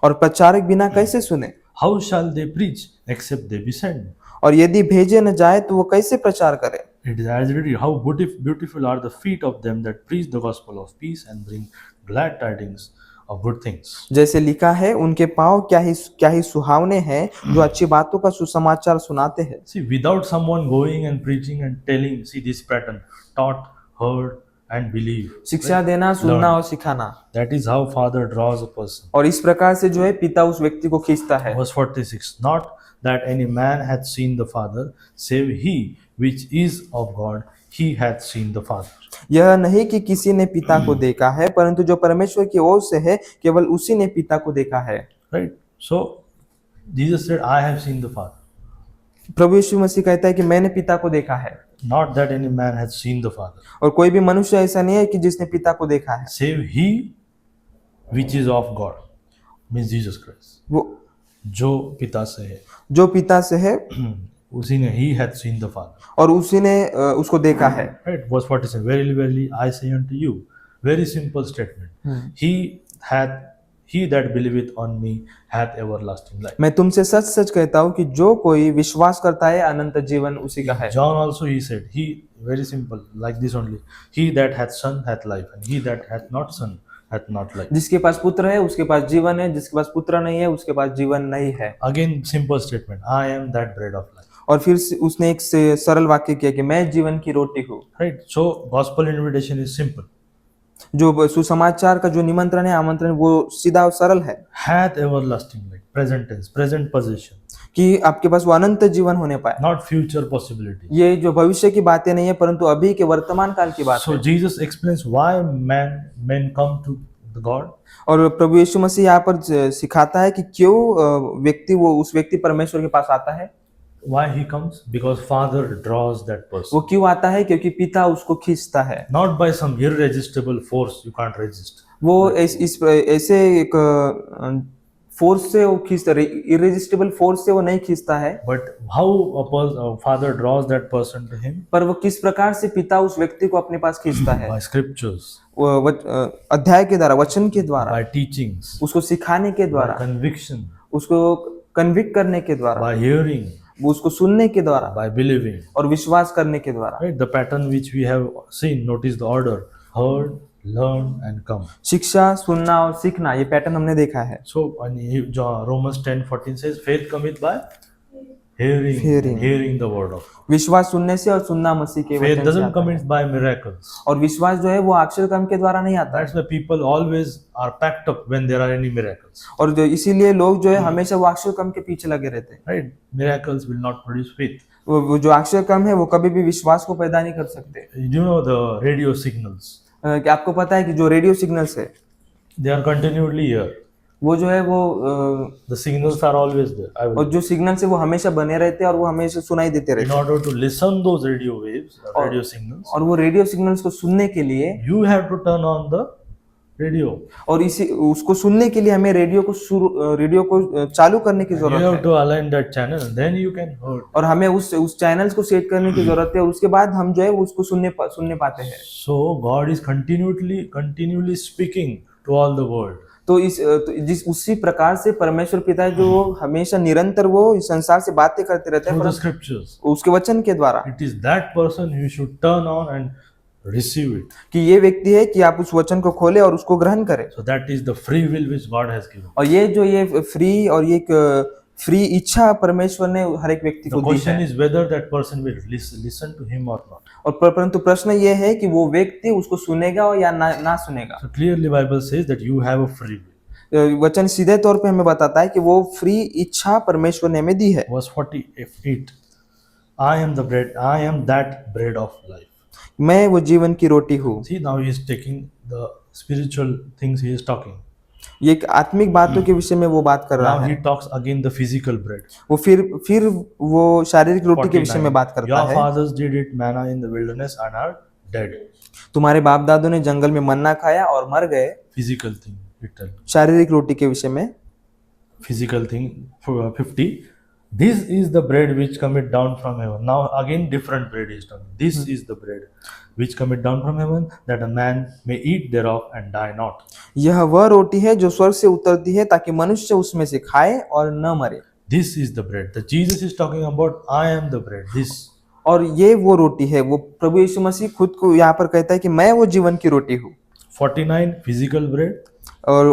और प्रचारक बिना कैसे सुने? How shall they preach except they be sent? और यदि भेजे न जाए तो वो कैसे प्रचार करे? It is as written, how beautiful are the feet of them that preach the gospel of peace and bring glad tidings of good things. जैसे लिखा है, उनके पाँव क्या ही सुहावने हैं जो अच्छी बातों का सुसमाचार सुनाते हैं। See, without someone going and preaching and telling, see this pattern, taught, heard, and believe. शिक्षा देना, सुनना और सिखाना। That is how Father draws a person. और इस प्रकार से जो है पिता उस व्यक्ति को खींचता है। Verse 46, not that any man hath seen the Father, save he which is of God, he hath seen the Father. यह नहीं कि किसी ने पिता को देखा है, परंतु जो परमेश्वर की ओर से है केवल उसी ने पिता को देखा है। Right? So, Jesus said, I have seen the Father. प्रभु यीशु मसीह कहता है कि मैंने पिता को देखा है। Not that any man hath seen the Father, और कोई भी मनुष्य ऐसा नहीं है कि जिसने पिता को देखा है, save he which is of God, means Jesus Christ. वो जो पिता से है, जो पिता से है उसी ने he hath seen the Father. और उसी ने उसको देखा है। Right? Verse 47, verily, verily, I say unto you, very simple statement. He that believeth on me hath everlasting life. मैं तुमसे सच सच कहता हूँ कि जो कोई विश्वास करता है अनंत जीवन उसी का है। John also he said, he very simple, like this only. He that hath son hath life, and he that hath not son hath not life. जिसके पास पुत्र है उसके पास जीवन है, जिसके पास पुत्र नहीं है उसके पास जीवन नहीं है। Again, simple statement. I am that bread of life. और फिर उसने एक सरल वाक्य किया कि मैं जीवन की रोटी हूँ। Right? So, gospel invitation is simple. जो सुसमाचार का जो निमंत्रण है, आमंत्रण, वो सीधा और सरल है। Hath everlasting life. Present tense, present possession. कि आपके पास वो अनंत जीवन होने पाए। Not future possibility. ये जो भविष्य की बातें नहीं है परंतु अभी के वर्तमान काल की बात So, है। Jesus explains why men come to the God. और प्रभु यीशु मसीह यहाँ पर सिखाता है कि क्यों व्यक्ति उस व्यक्ति परमेश्वर के पास आता है। Why he comes? Because Father draws that person. वो क्यों आता है? क्योंकि पिता उसको खींचता है। Not by some irresistible force you can't resist. वो ऐसे एक फोर्स से वो खींचता है, इरेजिस्टिबल फोर्स से वो नहीं खींचता है। But how a Father draws that person to him? पर वो किस प्रकार से पिता उस व्यक्ति को अपने पास खींचता है? By scriptures. अध्याय के द्वारा, वचन के द्वारा, By teachings. उसको सिखाने के द्वारा, By conviction. उसको कन्विक्ट करने के द्वारा, By hearing. वो उसको सुनने के द्वारा, By believing. और विश्वास करने के द्वारा। Right? The pattern which we have seen, notice the order: heard, learn, and come. शिक्षा, सुनना और सीखना, ये पैटर्न हमने देखा है। So, Romans 10:14 says, faith cometh by hearing the word of God. विश्वास सुनने से और सुनना मसीह के Faith वचन से doesn't आता come है। by miracles. और विश्वास जो है वो अक्षर कर्म के द्वारा नहीं आता है। That's why people always are packed up when there are any miracles. और जो इसीलिए लोग जो है हमेशा वो अक्षर कर्म के पीछे लगे रहते हैं। Right? Miracles will not produce faith. वो जो अक्षर कर्म है वो कभी भी विश्वास को पैदा नहीं कर सकते। You know the radio signals. कि आपको पता है कि जो रेडियो सिग्नल्स है They are continually here. वो जो है वो The signals are always there. और जो सिग्नल है वो हमेशा बने रहते हैं और वो हमेशा सुनाई देते रहते In order to listen those radio waves, radio signals, हैं। और वो रेडियो सिग्नल्स को सुनने के लिए you have to turn on the radio. और इसी उसको सुनने के लिए हमें रेडियो को चालू करने की You जरूरत have है। to align that channel, then you can hear. और हमें उस चैनल्स को सेट करने की जरूरत है और उसके बाद हम जो है उसको सुनने पाते हैं। So God is continually speaking to all the world. तो उसी प्रकार से परमेश्वर पिता है जो हमेशा निरंतर वो इस संसार से बातें करते रहते Through the हैं scriptures. उसके वचन के द्वारा। It is that person you should turn on and receive it. कि ये व्यक्ति है कि आप उस वचन को खोले और उसको ग्रहण करें। So that is the free will which God has given. और ये फ्री और ये फ्री इच्छा परमेश्वर ने हर एक व्यक्ति The को दी question है। is whether that person will listen to him or not. और परंतु प्रश्न ये है कि वो व्यक्ति उसको सुनेगा और या ना सुनेगा। So clearly Bible says that you have a free will. वचन सीधे तौर पे हमें बताता है कि वो फ्री इच्छा परमेश्वर ने हमें दी है। Verse 48, I am the bread, I am that bread of life. मैं वो जीवन की रोटी हूँ। See, now he is taking the spiritual things he is talking. ये एक आत्मिक बातों के विषय में वो बात कर रहा Now he है। talks again the physical bread. वो फिर वो शारीरिक रोटी के विषय में बात करता Your है। fathers did it manna in the wilderness and are dead. तुम्हारे बाप दादों ने जंगल में मन्ना खाया और मर गए। Physical thing, literal. शारीरिक रोटी के विषय में Physical thing, 50. This is the bread which cometh down from heaven. Now again different bread is talking. This is the bread which cometh down from heaven, that a man may eat thereof and die not. यह वह रोटी है जो स्वर्ग से उतरती है ताकि मनुष्य उसमें से खाए और न मरे। This is the bread. The Jesus is talking about, I am the bread. This. और ये वो रोटी है। वो प्रभु यीशु मसीह खुद को यहाँ पर कहता है कि मैं वो जीवन की रोटी हूँ। 49 physical bread. और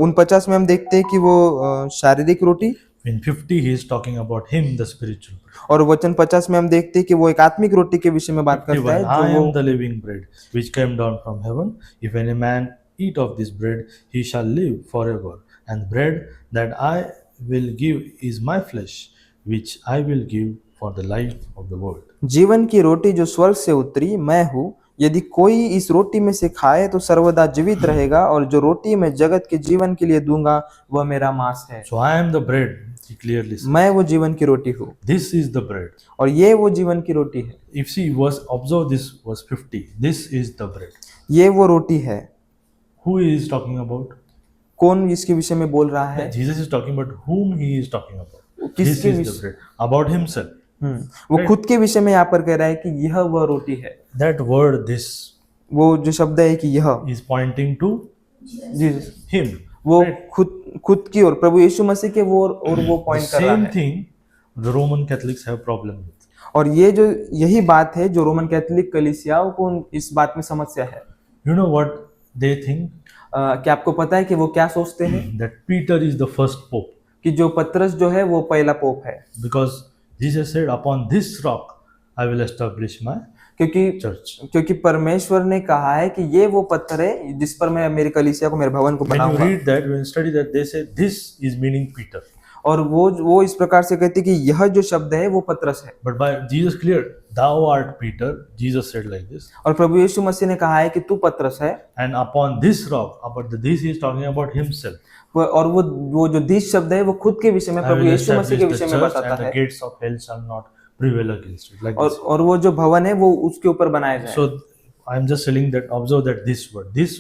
49 में हम देखते हैं कि वो शारीरिक रोटी। In 50 he is talking about him, the spiritual bread. और वचन 50 में हम देखते हैं कि वो एक आत्मिक रोटी के विषय में बात करता है 51, I जो am वो the living bread which came down from heaven. If any man eat of this bread, he shall live forever. And the bread that I will give is my flesh, which I will give for the life of the world. जीवन की रोटी जो स्वर्ग से उतरी मैं हूँ, यदि कोई इस रोटी में से खाए तो सर्वदा जीवित रहेगा, और जो रोटी मैं जगत के जीवन के लिए दूंगा वह मेरा मांस है। So I am the bread, he clearly says. मैं वो जीवन की रोटी हूँ। This is the bread. और ये वो जीवन की रोटी है। If see observe this verse 50. This is the bread. ये वो रोटी है। Who he is talking about? कौन इसके विषय में बोल रहा है? Jesus is talking about whom he is talking about. किसके This is the विषय? bread. About himself. वो खुद के विषय में यहाँ पर कह रहा है कि यह वह रोटी है। That word this वो जो शब्द है कि यह is pointing to Jesus, him. वो खुद की और प्रभु यीशु मसीह के वो और वो The पॉइंट कर रहा same है। thing the Roman Catholics have problem with. और ये जो यही बात है जो रोमन कैथोलिक कलीसियाओं को इस बात में समस्या है। You know what they think? क्या आपको पता है कि वो क्या सोचते हैं? That Peter is the first pope. कि जो पतरस जो है वो पहला पोप है। Because Jesus said, upon this rock I will establish my church. क्योंकि परमेश्वर ने कहा है कि ये वो पत्थर है जिस पर मैं मेरी कलीसिया को, मेरे भवन को When you बनाऊंगा। read that, when you study that, they say this is meaning Peter. और वो इस प्रकार से कहते हैं कि यह जो शब्द है वो पतरस है। But by Jesus cleared, thou art Peter. Jesus said like this. और प्रभु यीशु मसीह ने कहा है कि तू पतरस है। And upon this rock, about the this he is talking about himself. और वो जो दिस शब्द है वो खुद के विषय में, I Prabhu will Yeshu Masih establish के the विषय में church बताता and the है। gates of hell shall not prevail against it. Like this. और वो जो भवन है वो उसके ऊपर बनाया जाए। So I am just telling that, observe that this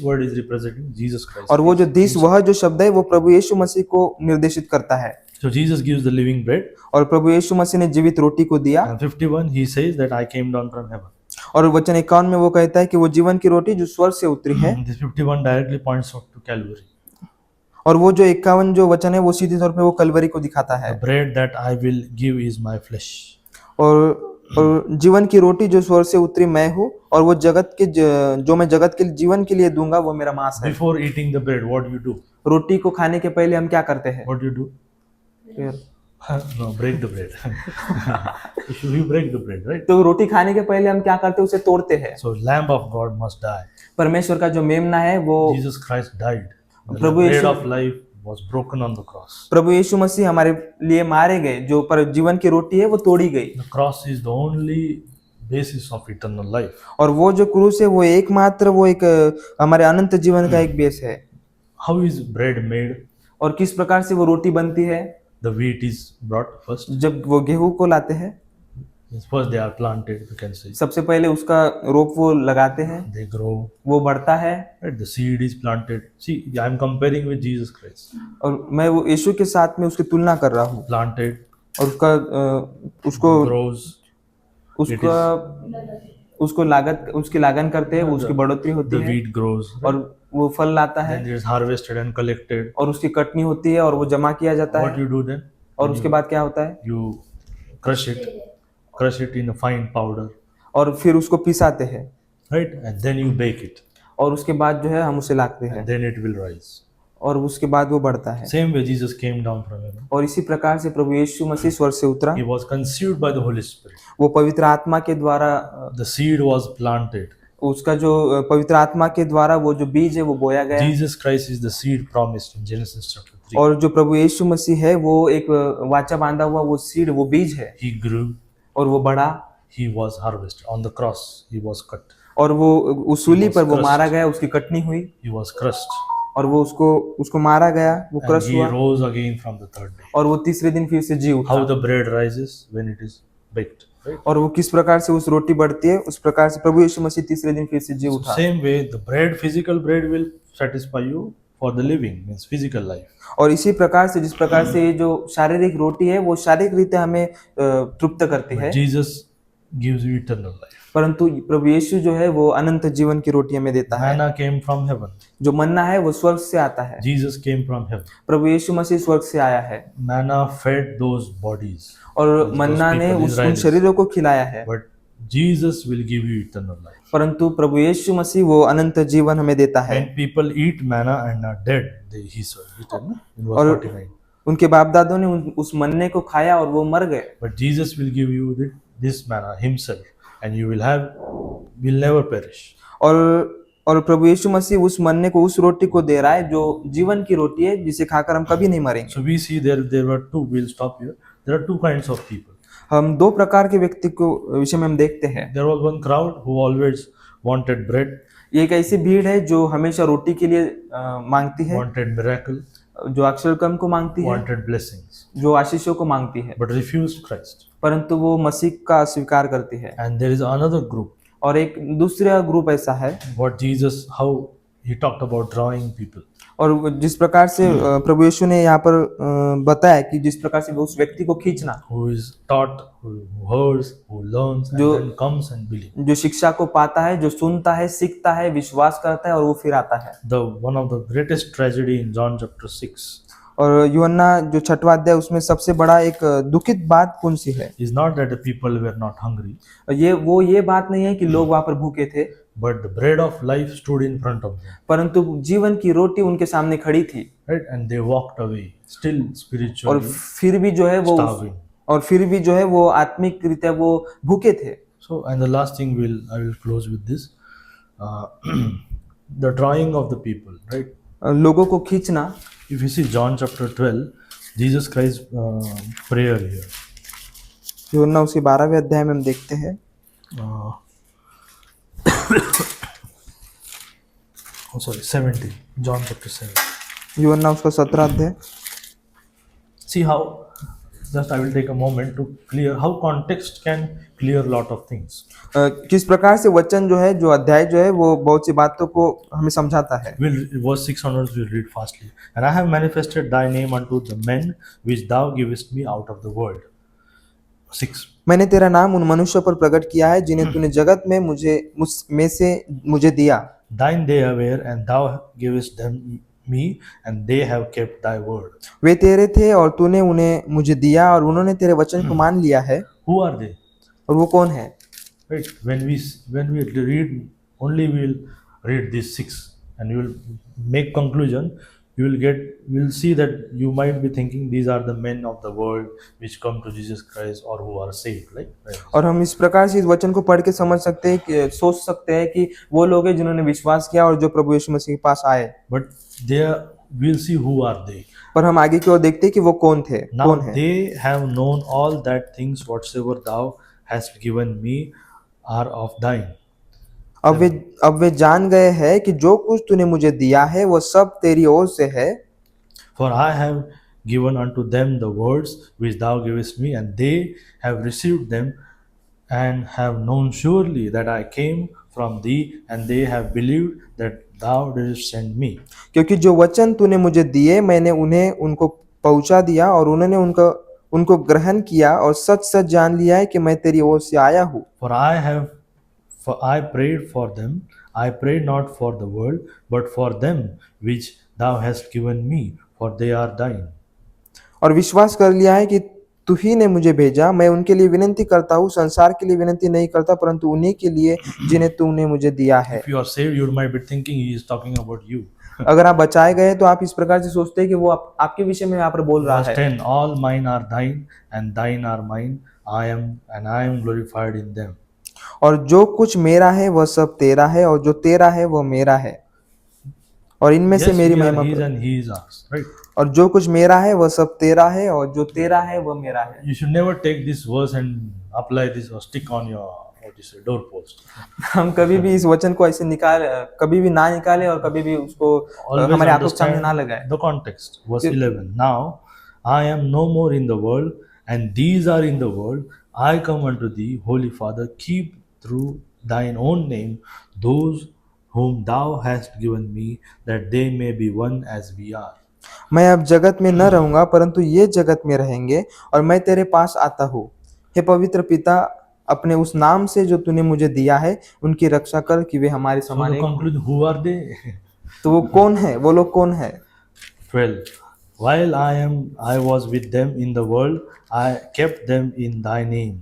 word is representing Jesus Christ. और वो जो दिस वह जो शब्द है वो प्रभु यीशु मसीह को निर्देशित करता है। So Jesus gives the living bread. और प्रभु यीशु मसीह ने जीवित रोटी को दिया। And 51 he says that I came down from heaven. और वचन 51 में वो कहता है कि वो जीवन की रोटी जो स्वर्ग से उतरी है। This 51 directly points out to Calvary. और वो जो 51 जो वचन है वो सीधे तौर पे वो कलवरी को दिखाता है। The bread that I will give is my flesh. और जीवन की रोटी जो स्वर्ग से उतरी मैं हूँ, और वो जो मैं जगत के जीवन के लिए दूंगा वो मेरा मांस है। Before eating the bread, what do you do? रोटी को खाने के पहले हम क्या करते हैं? What do you do? No, break the bread. You break the bread, right? तो रोटी खाने के पहले हम क्या करते हैं? उसे तोड़ते हैं। So Lamb of God must die. परमेश्वर का जो मेमना है वो Jesus Christ died. The Prabhu bread Yeshu- of life was broken on the cross. प्रभु यीशु मसीह हमारे लिए मारे गए, जो पर जीवन की रोटी है वो तोड़ी गई। The cross is the only basis of eternal life. और वो जो क्रूस है वो एकमात्र वो एक हमारे अनंत जीवन का एक बेस है। How is bread made? और किस प्रकार से वो रोटी बनती है? The wheat is brought first. जब वो गेहूं को लाते हैं, First they are planted, you can say. सबसे पहले उसका रोप वो लगाते हैं, They grow. वो बढ़ता है। Right? The seed is planted. See, I am comparing with Jesus Christ. और मैं वो यीशु के साथ में उसकी तुलना कर रहा हूँ। Planted, और उसको grows. उसकी लागन करते हैं, वो उसकी बढ़ोतरी होती The है wheat grows. और वो फल लाता है, Then it is harvested and collected. और उसकी कटनी होती है और वो जमा किया जाता What है। you do then? और उसके बाद क्या होता है? You crush it in a fine powder, और फिर उसको पिसाते हैं, right? And then you bake it. और उसके बाद जो है हम उसे लाते हैं, And then it will rise. और उसके बाद वो बढ़ता है। Same way, Jesus came down from heaven. और इसी प्रकार से प्रभु यीशु मसीह स्वर्ग से उतरा, He was conceived by the Holy Spirit. वो पवित्र आत्मा के द्वारा The seed was planted. उसका जो पवित्र आत्मा के द्वारा वो जो बीज है वो बोया गया। Jesus Christ is the seed promised in Genesis chapter 3. और जो प्रभु यीशु मसीह है वो एक वाचा बांधा हुआ वो सीड, वो बीज है, He grew, और वो बढ़ा, he was harvested. On the cross, he was cut, और वो उस सूली पर वो crushed. मारा गया, उसकी कटनी हुई, he was crushed, और वो उसको मारा गया, वो and क्रश he हुआ, rose again from the third day. और वो तीसरे दिन फिर से जी उठा। How the bread rises when it is baked, right? और वो किस प्रकार से उस रोटी बढ़ती है, उस प्रकार से प्रभु यीशु मसीह तीसरे दिन फिर से जी So उठा। same way, the bread, physical bread, will satisfy you for the living, means physical life. और इसी प्रकार से जिस प्रकार से ये जो शारीरिक रोटी है वो शारीरिक रीते हमें तृप्त करती है, Jesus gives you eternal life. परंतु प्रभु यीशु जो है वो अनंत जीवन की रोटी हमें देता है। Manna came from heaven. जो मन्ना है वो स्वर्ग से आता है, Jesus came from heaven. प्रभु यीशु मसीह स्वर्ग से आया है, Manna fed those bodies, और those मन्ना ने people, उन Israelis. शरीरों को खिलाया है, But Jesus will give you eternal life. परंतु प्रभु यीशु मसीह वो अनंत जीवन हमें देता है। When people eat manna and are dead, he said, in verse और 49. उनके बाप दादों ने उस मन्ने को खाया और वो मर गए, But Jesus will give you this manna himself, and you will never perish. और प्रभु यीशु मसीह उस मन्ने को, उस रोटी को दे रहा है जो जीवन की रोटी है, जिसे खाकर हम कभी नहीं मरेंगे। So we see there were two. We'll stop here. There are two kinds of people. हम दो प्रकार के व्यक्ति को विषय में हम देखते हैं। There was one crowd who always wanted bread, ये एक ऐसी भीड़ है जो हमेशा रोटी के लिए मांगती है, wanted miracle, जो अक्षर कर्म को मांगती है, wanted blessings, जो आशीषों को मांगती है, but refused Christ. परंतु वो मसीह का स्वीकार करती है। And there is another group. और एक दूसरा ग्रुप ऐसा है, What Jesus, how he talked about drawing people. और जिस प्रकार से प्रभु यीशु ने यहाँ पर बताया कि जिस प्रकार से वो उस व्यक्ति को खींचना, Who is taught, who hears, who learns, and जो- then comes and believes. जो शिक्षा को पाता है, जो सुनता है, सीखता है, विश्वास करता है और वो फिर आता है। One of the greatest tragedy in John chapter 6 और यूहन्ना जो 6वां अध्याय, उसमें सबसे बड़ा एक दुखित बात कौन सी है? is not that the people were not hungry, ये बात नहीं है कि लोग वहां पर भूखे थे, but the bread of life stood in front of them, परंतु जीवन की रोटी उनके सामने खड़ी थी, right? And they walked away, still और spiritually फिर भी जो है वो starving. और फिर भी जो है वो आत्मिक रीत्या वो भूखे थे। So, and the last thing I will close with this, the drawing of the people, right? लोगों को खींचना। If you see John chapter 12, Jesus Christ's prayer here. यूहन्ना उसके 12वें अध्याय में हम देखते हैं, Oh, sorry, 17. John chapter 7. यूहन्ना उसका 17 अध्याय। See how, just I will take a moment to clear how context can clear a lot of things. किस प्रकार से वचन जो है, जो अध्याय जो है वो बहुत सी बातों को हमें समझाता है। Verse 6 onwards we'll read fastly. And I have manifested thy name unto the men which thou givest me out of the world. 6. मैंने तेरा नाम उन मनुष्यों पर प्रकट किया है जिन्हें तूने जगत में मुझे दिया। Thine they were, and thou gavest them me, and they have kept thy word. वे तेरे थे और तूने उन्हें मुझे दिया और उन्होंने तेरे वचन को मान लिया है। Who are they? और वो कौन है? Right. When we read, only we will read these 6, and you will make conclusion. You will see that you might be thinking these are the men of the world which come to Jesus Christ or who are saved, right? और हम इस प्रकार से इस वचन को पढ़ के समझ सकते हैं कि सोच सकते हैं कि वो लोग हैं जिन्होंने विश्वास किया और जो प्रभु यीशु मसीह के पास आए। But we'll see who are they. पर हम आगे की ओर देखते हैं कि वो कौन थे, Now कौन है। they have known all that things whatsoever thou hast given me are of thine. अब वे जान गए हैं कि जो कुछ तूने मुझे दिया है वो सब तेरी ओर से है। For I have given unto them the words which thou gavest me, and they have received them, and have known surely that I came from thee, and they have believed that thou didst send me. क्योंकि जो वचन तूने मुझे दिए मैंने उनको पहुंचा दिया और उन्होंने उनको ग्रहण किया और सच सच जान लिया है कि मैं तेरी ओर से आया हूँ। For I prayed for them. I prayed not for the world, but for them which thou hast given me, for they are thine. और विश्वास कर लिया है कि तू ही ने मुझे भेजा, मैं उनके लिए विनती करता हूँ, संसार के लिए विनती नहीं करता परंतु उन्हीं के लिए जिन्हें तूने मुझे दिया है। If you are saved, you might be thinking he is talking about you. अगर आप बचाए गए तो आप इस प्रकार से सोचते हैं कि वो आपके विषय में यहाँ पर बोल रहा Verse है। 10, all mine are thine, and thine are mine. I am glorified in them. और जो कुछ मेरा है वह सब तेरा है, और जो तेरा है वह मेरा है, और इनमें से Yes, मेरी we are महिमा his प्रकट। and he is ours, right? और जो कुछ मेरा है वह सब तेरा है, और जो तेरा है वह मेरा है। You should never take this verse and apply this or stick on your doorpost. हम कभी भी इस वचन को ऐसे कभी भी ना निकाले और कभी भी उसको Always हमारे आंखों के सामने ना understand लगाए। the context. Verse 11. Now I am no more in the world, and these are in the world. I come unto thee, Holy Father, keep through thine own name those whom thou hast given me, that they may be one as we are. मैं अब जगत में न रहूंगा परंतु ये जगत में रहेंगे, और मैं तेरे पास आता हूँ। हे पवित्र पिता, अपने उस नाम से जो तूने मुझे दिया है उनकी रक्षा कर कि वे हमारे So समान the एक हों। conclusion, who are they? तो वो कौन है, वो लोग कौन है? 12. While I was with them in the world, I kept them in thy name.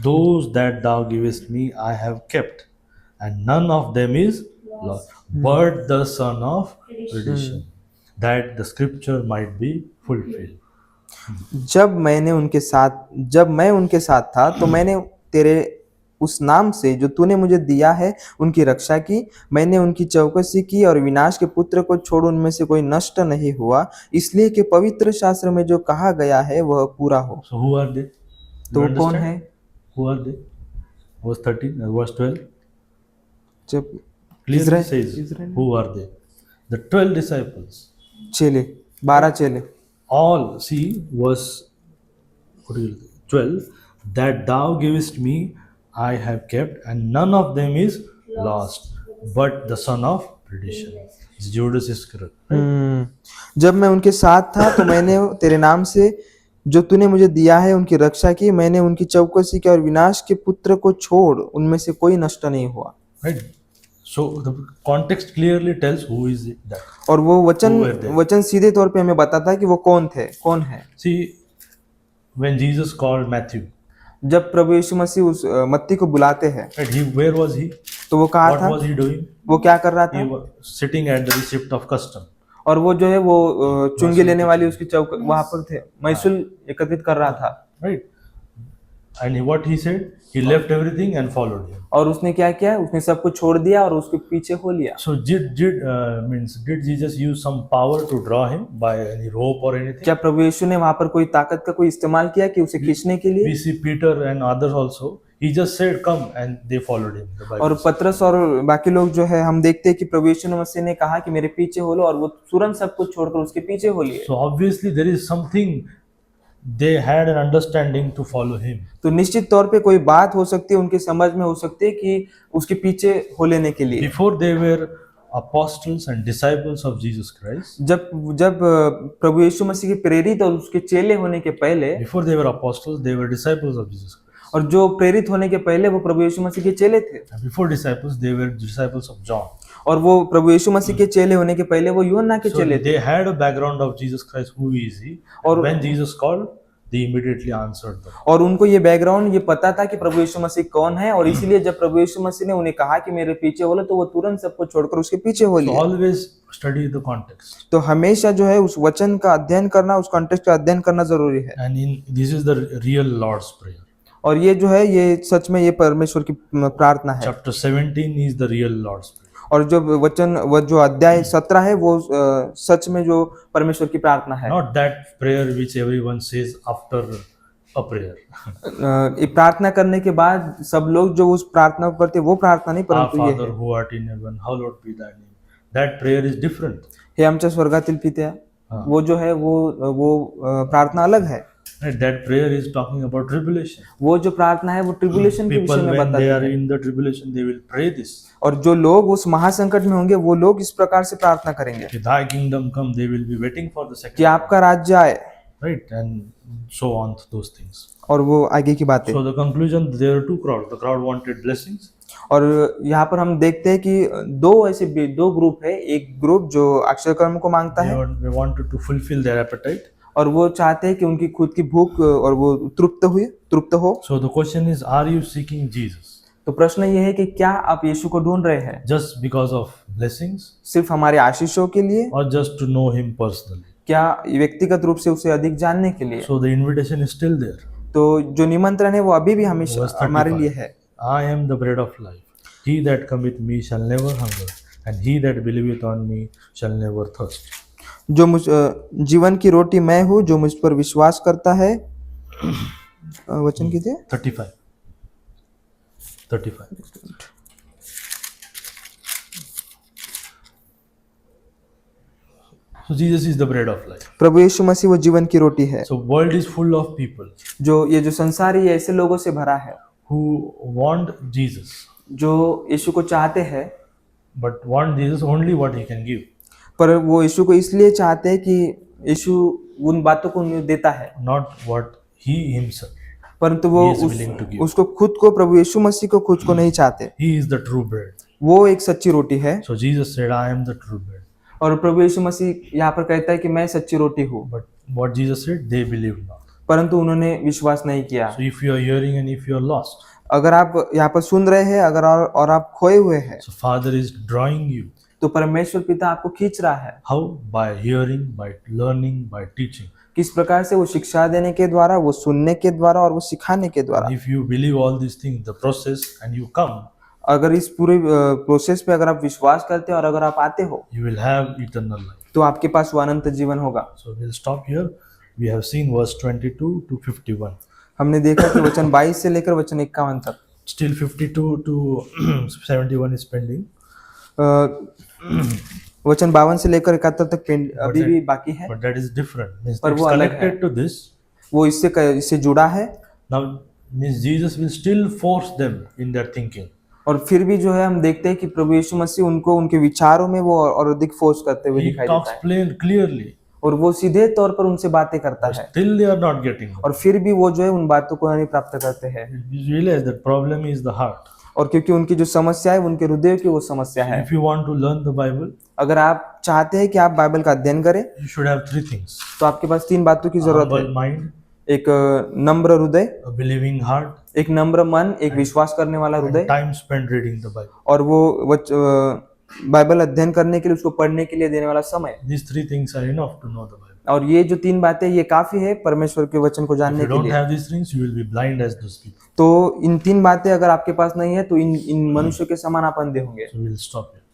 Those that thou givest me, I have kept, and none of them is lost, but the son of perdition, that the scripture might be fulfilled. जब मैं उनके साथ था तो मैंने तेरे उस नाम से जो तूने मुझे दिया है उनकी रक्षा की, मैंने उनकी चौकसी की, और विनाश के पुत्र को छोड़ उनमें से कोई नष्ट नहीं हुआ, इसलिए कि पवित्र शास्त्र में जो कहा गया है वह पूरा हो। So who are they? तो You वो कौन understand? है? Who are they? Verse 13, verse 12 जब clearly says, Israel who are they? The 12 disciples. चेले, 12 चेले। All, see, verse 12, that thou givest me, I have kept, and none of them is lost, but the son of perdition. Judas Iscariot. जब मैं उनके साथ था तो मैंने तेरे नाम से जो तूने मुझे दिया है उनकी रक्षा की, मैंने उनकी चौकसी की, और विनाश के पुत्र को छोड़ उनमें से कोई नष्ट नहीं हुआ। Right? So the context clearly tells who is it that. और वो Who were they? वचन सीधे तौर पे हमें बताता है कि वो कौन है। See, when Jesus called Matthew, जब प्रभु यीशु मसीह उस मत्ती को बुलाते हैं right, where was he? तो वो कहाँ What था? was he doing? वो क्या कर रहा He था? was sitting at the receipt of custom. और वो जो है वो चुंगी लेने वाली उसकी चौक वहां पर थे, महसूल एकत्रित कर रहा था। Right? And what he said? He left everything and followed him. और उसने क्या किया? उसने सब कुछ छोड़ दिया और उसके पीछे हो लिया। So did Jesus use some power to draw him by any rope or anything? क्या प्रभु यीशु ने वहां पर कोई ताकत का कोई इस्तेमाल किया कि उसे खींचने के लिए? We see Peter and others also. He just said, "Come," and they followed him. The Bible और says. पतरस और बाकी लोग जो है हम देखते हैं कि प्रभु यीशु मसीह ने कहा कि मेरे पीछे हो लो, और वो तुरंत सब कुछ छोड़कर उसके पीछे हो लिए। So obviously there is something they had an understanding to follow him. तो निश्चित तौर पे कोई बात हो सकती है, उनके समझ में हो सकती है कि उसके पीछे हो लेने के लिए। Before they were apostles and disciples of Jesus Christ. जब प्रभु यीशु मसीह के प्रेरित और उसके चेले होने के पहले, Before they were apostles, they were disciples of Jesus Christ. और जो प्रेरित होने के पहले वो प्रभु यीशु मसीह के चेले थे, And before disciples, they were disciples of John. और वो प्रभु यीशु मसीह के चेले होने के पहले वो यूहन्ना के So चेले थे। they had a background of Jesus Christ. Who is he? और- When Jesus called, they immediately answered them. और उनको ये बैकग्राउंड ये पता था कि प्रभु यीशु मसीह कौन है, और इसीलिए जब प्रभु यीशु मसीह ने उन्हें कहा कि मेरे पीछे हो लो, तो वो तुरंत सबको छोड़कर उसके पीछे हो So लिए। always study the context. तो हमेशा जो है उस वचन का अध्ययन करना, उस कॉन्टेक्स्ट का अध्ययन करना जरूरी है। And this is the real Lord's Prayer. और ये जो है ये सच में ये परमेश्वर की प्रार्थना है। Chapter 17 is the real Lord's Prayer. और जो वो जो अध्याय 17 है वो सच में जो परमेश्वर की प्रार्थना है। Not that prayer which everyone says after a prayer. ये प्रार्थना करने के बाद सब लोग जो उस प्रार्थना को करते वो प्रार्थना नहीं, Our परंतु ये Father है, who art in heaven, hallowed be thy name. That prayer is different. हे आमच्या स्वर्गातील पित्या, वो जो है वो प्रार्थना अलग है। Right? That prayer is talking about tribulation. वो जो प्रार्थना है वो ट्रिबुलेशन के विषय People, में when बताती they are है। in the tribulation, they will pray this. और जो लोग उस महासंकट में होंगे वो लोग इस प्रकार से प्रार्थना करेंगे If thy kingdom come, they will be waiting for the second. कि आपका राज्य आए, Right? And so on, those things. और वो आगे की बातें। So the conclusion, there are two crowds. The crowd wanted blessings. और यहाँ पर हम देखते हैं कि दो ग्रुप है। एक ग्रुप जो अक्षय कर्म को मांगता है, They wanted to fulfill their appetite. और वो चाहते हैं कि उनकी खुद की भूख और वो तृप्त हो। So the question is, are you seeking Jesus तो प्रश्न ये है कि क्या आप यीशु को ढूंढ रहे हैं just because of blessings सिर्फ हमारे आशीषों के लिए, or just to know Him personally? क्या व्यक्तिगत रूप से उसे अधिक जानने के लिए? So the invitation is still there. तो जो निमंत्रण है वो अभी भी हमेशा Verse हमारे 35. लिए है। I am the bread of life. He that cometh me shall never hunger, and he that believeth on me shall never thirst. जीवन की रोटी मैं हूँ, जो मुझ पर विश्वास करता है। वचन की थे 35. 35. So Jesus is the bread of life. प्रभु यीशु मसीह वो जीवन की रोटी है। So world is full of people जो संसार ही ऐसे लोगों से भरा है who want Jesus, जो यीशु को चाहते हैं, but want Jesus only what He can give, पर वो यीशु को इसलिए चाहते हैं कि यीशु उन बातों को उन्हें देता है, not what He Himself. परंतु वो He is willing to give. उसको खुद को, प्रभु यीशु मसीह को खुद को नहीं चाहते। He is the true bread. वो एक सच्ची रोटी है। So Jesus said, I am the true bread. और प्रभु यीशु मसीह यहाँ पर कहता है कि मैं सच्ची रोटी हूँ, But what Jesus said, they believed not. परंतु उन्होंने विश्वास नहीं किया। So if you are hearing and if you are lost, अगर आप यहाँ पर सुन रहे हैं, अगर और आप खोए हुए हैं, so Father is drawing you. तो परमेश्वर पिता आपको खींच रहा है। How? By hearing, by learning, by teaching. किस प्रकार से? वो शिक्षा देने के द्वारा, वो सुनने के द्वारा और वो सिखाने के द्वारा। And if you believe all these things, the process, and you come, अगर इस पूरे प्रोसेस पे अगर आप विश्वास करते हैं और अगर आप आते हो, you will have eternal life. तो आपके पास वो अनंत जीवन होगा। So we'll stop here. We have seen verse 22 to 51. हमने देखा कि वचन 22 से लेकर वचन 51 तक। Still 52 to 71 is pending. वचन 52 से लेकर 71 तक अभी भी बाकी है, But that is different. Means पर it's वो अलग है। connected to this. वो इससे जुड़ा है। Now, means Jesus will still force them in their thinking. और फिर भी जो है हम देखते हैं कि प्रभु यीशु मसीह उनको उनके विचारों में वो और अधिक फोर्स करते हुए He दिखाई talks देता है, clearly. और वो सीधे तौर पर उनसे बातें करता है, Still they are not getting it. और फिर भी वो जो है उन बातों को नहीं प्राप्त करते हैं। You realize that problem is the heart. और क्योंकि उनकी जो समस्या है, उनके हृदय की वो समस्या है। If you want to learn the Bible, अगर आप चाहते हैं कि आप बाइबल का अध्ययन करें, you should have three things: तो आपके पास 3 बातों की जरूरत है। humble mind, एक नम्र हृदय, a believing heart, एक नम्र मन, एक विश्वास करने वाला and हृदय, time spent reading the Bible. और वो बाइबल अध्ययन करने के लिए, उसको पढ़ने के लिए देने वाला समय। These three things are enough to know the Bible. और ये जो 3 बातें, ये काफी है परमेश्वर के वचन को If जानने you के don't लिए। have these things, you will be blind as those people. तो इन 3 बातें अगर आपके पास नहीं है, तो इन मनुष्य के समान आप अंधे होंगे। So we'll stop here.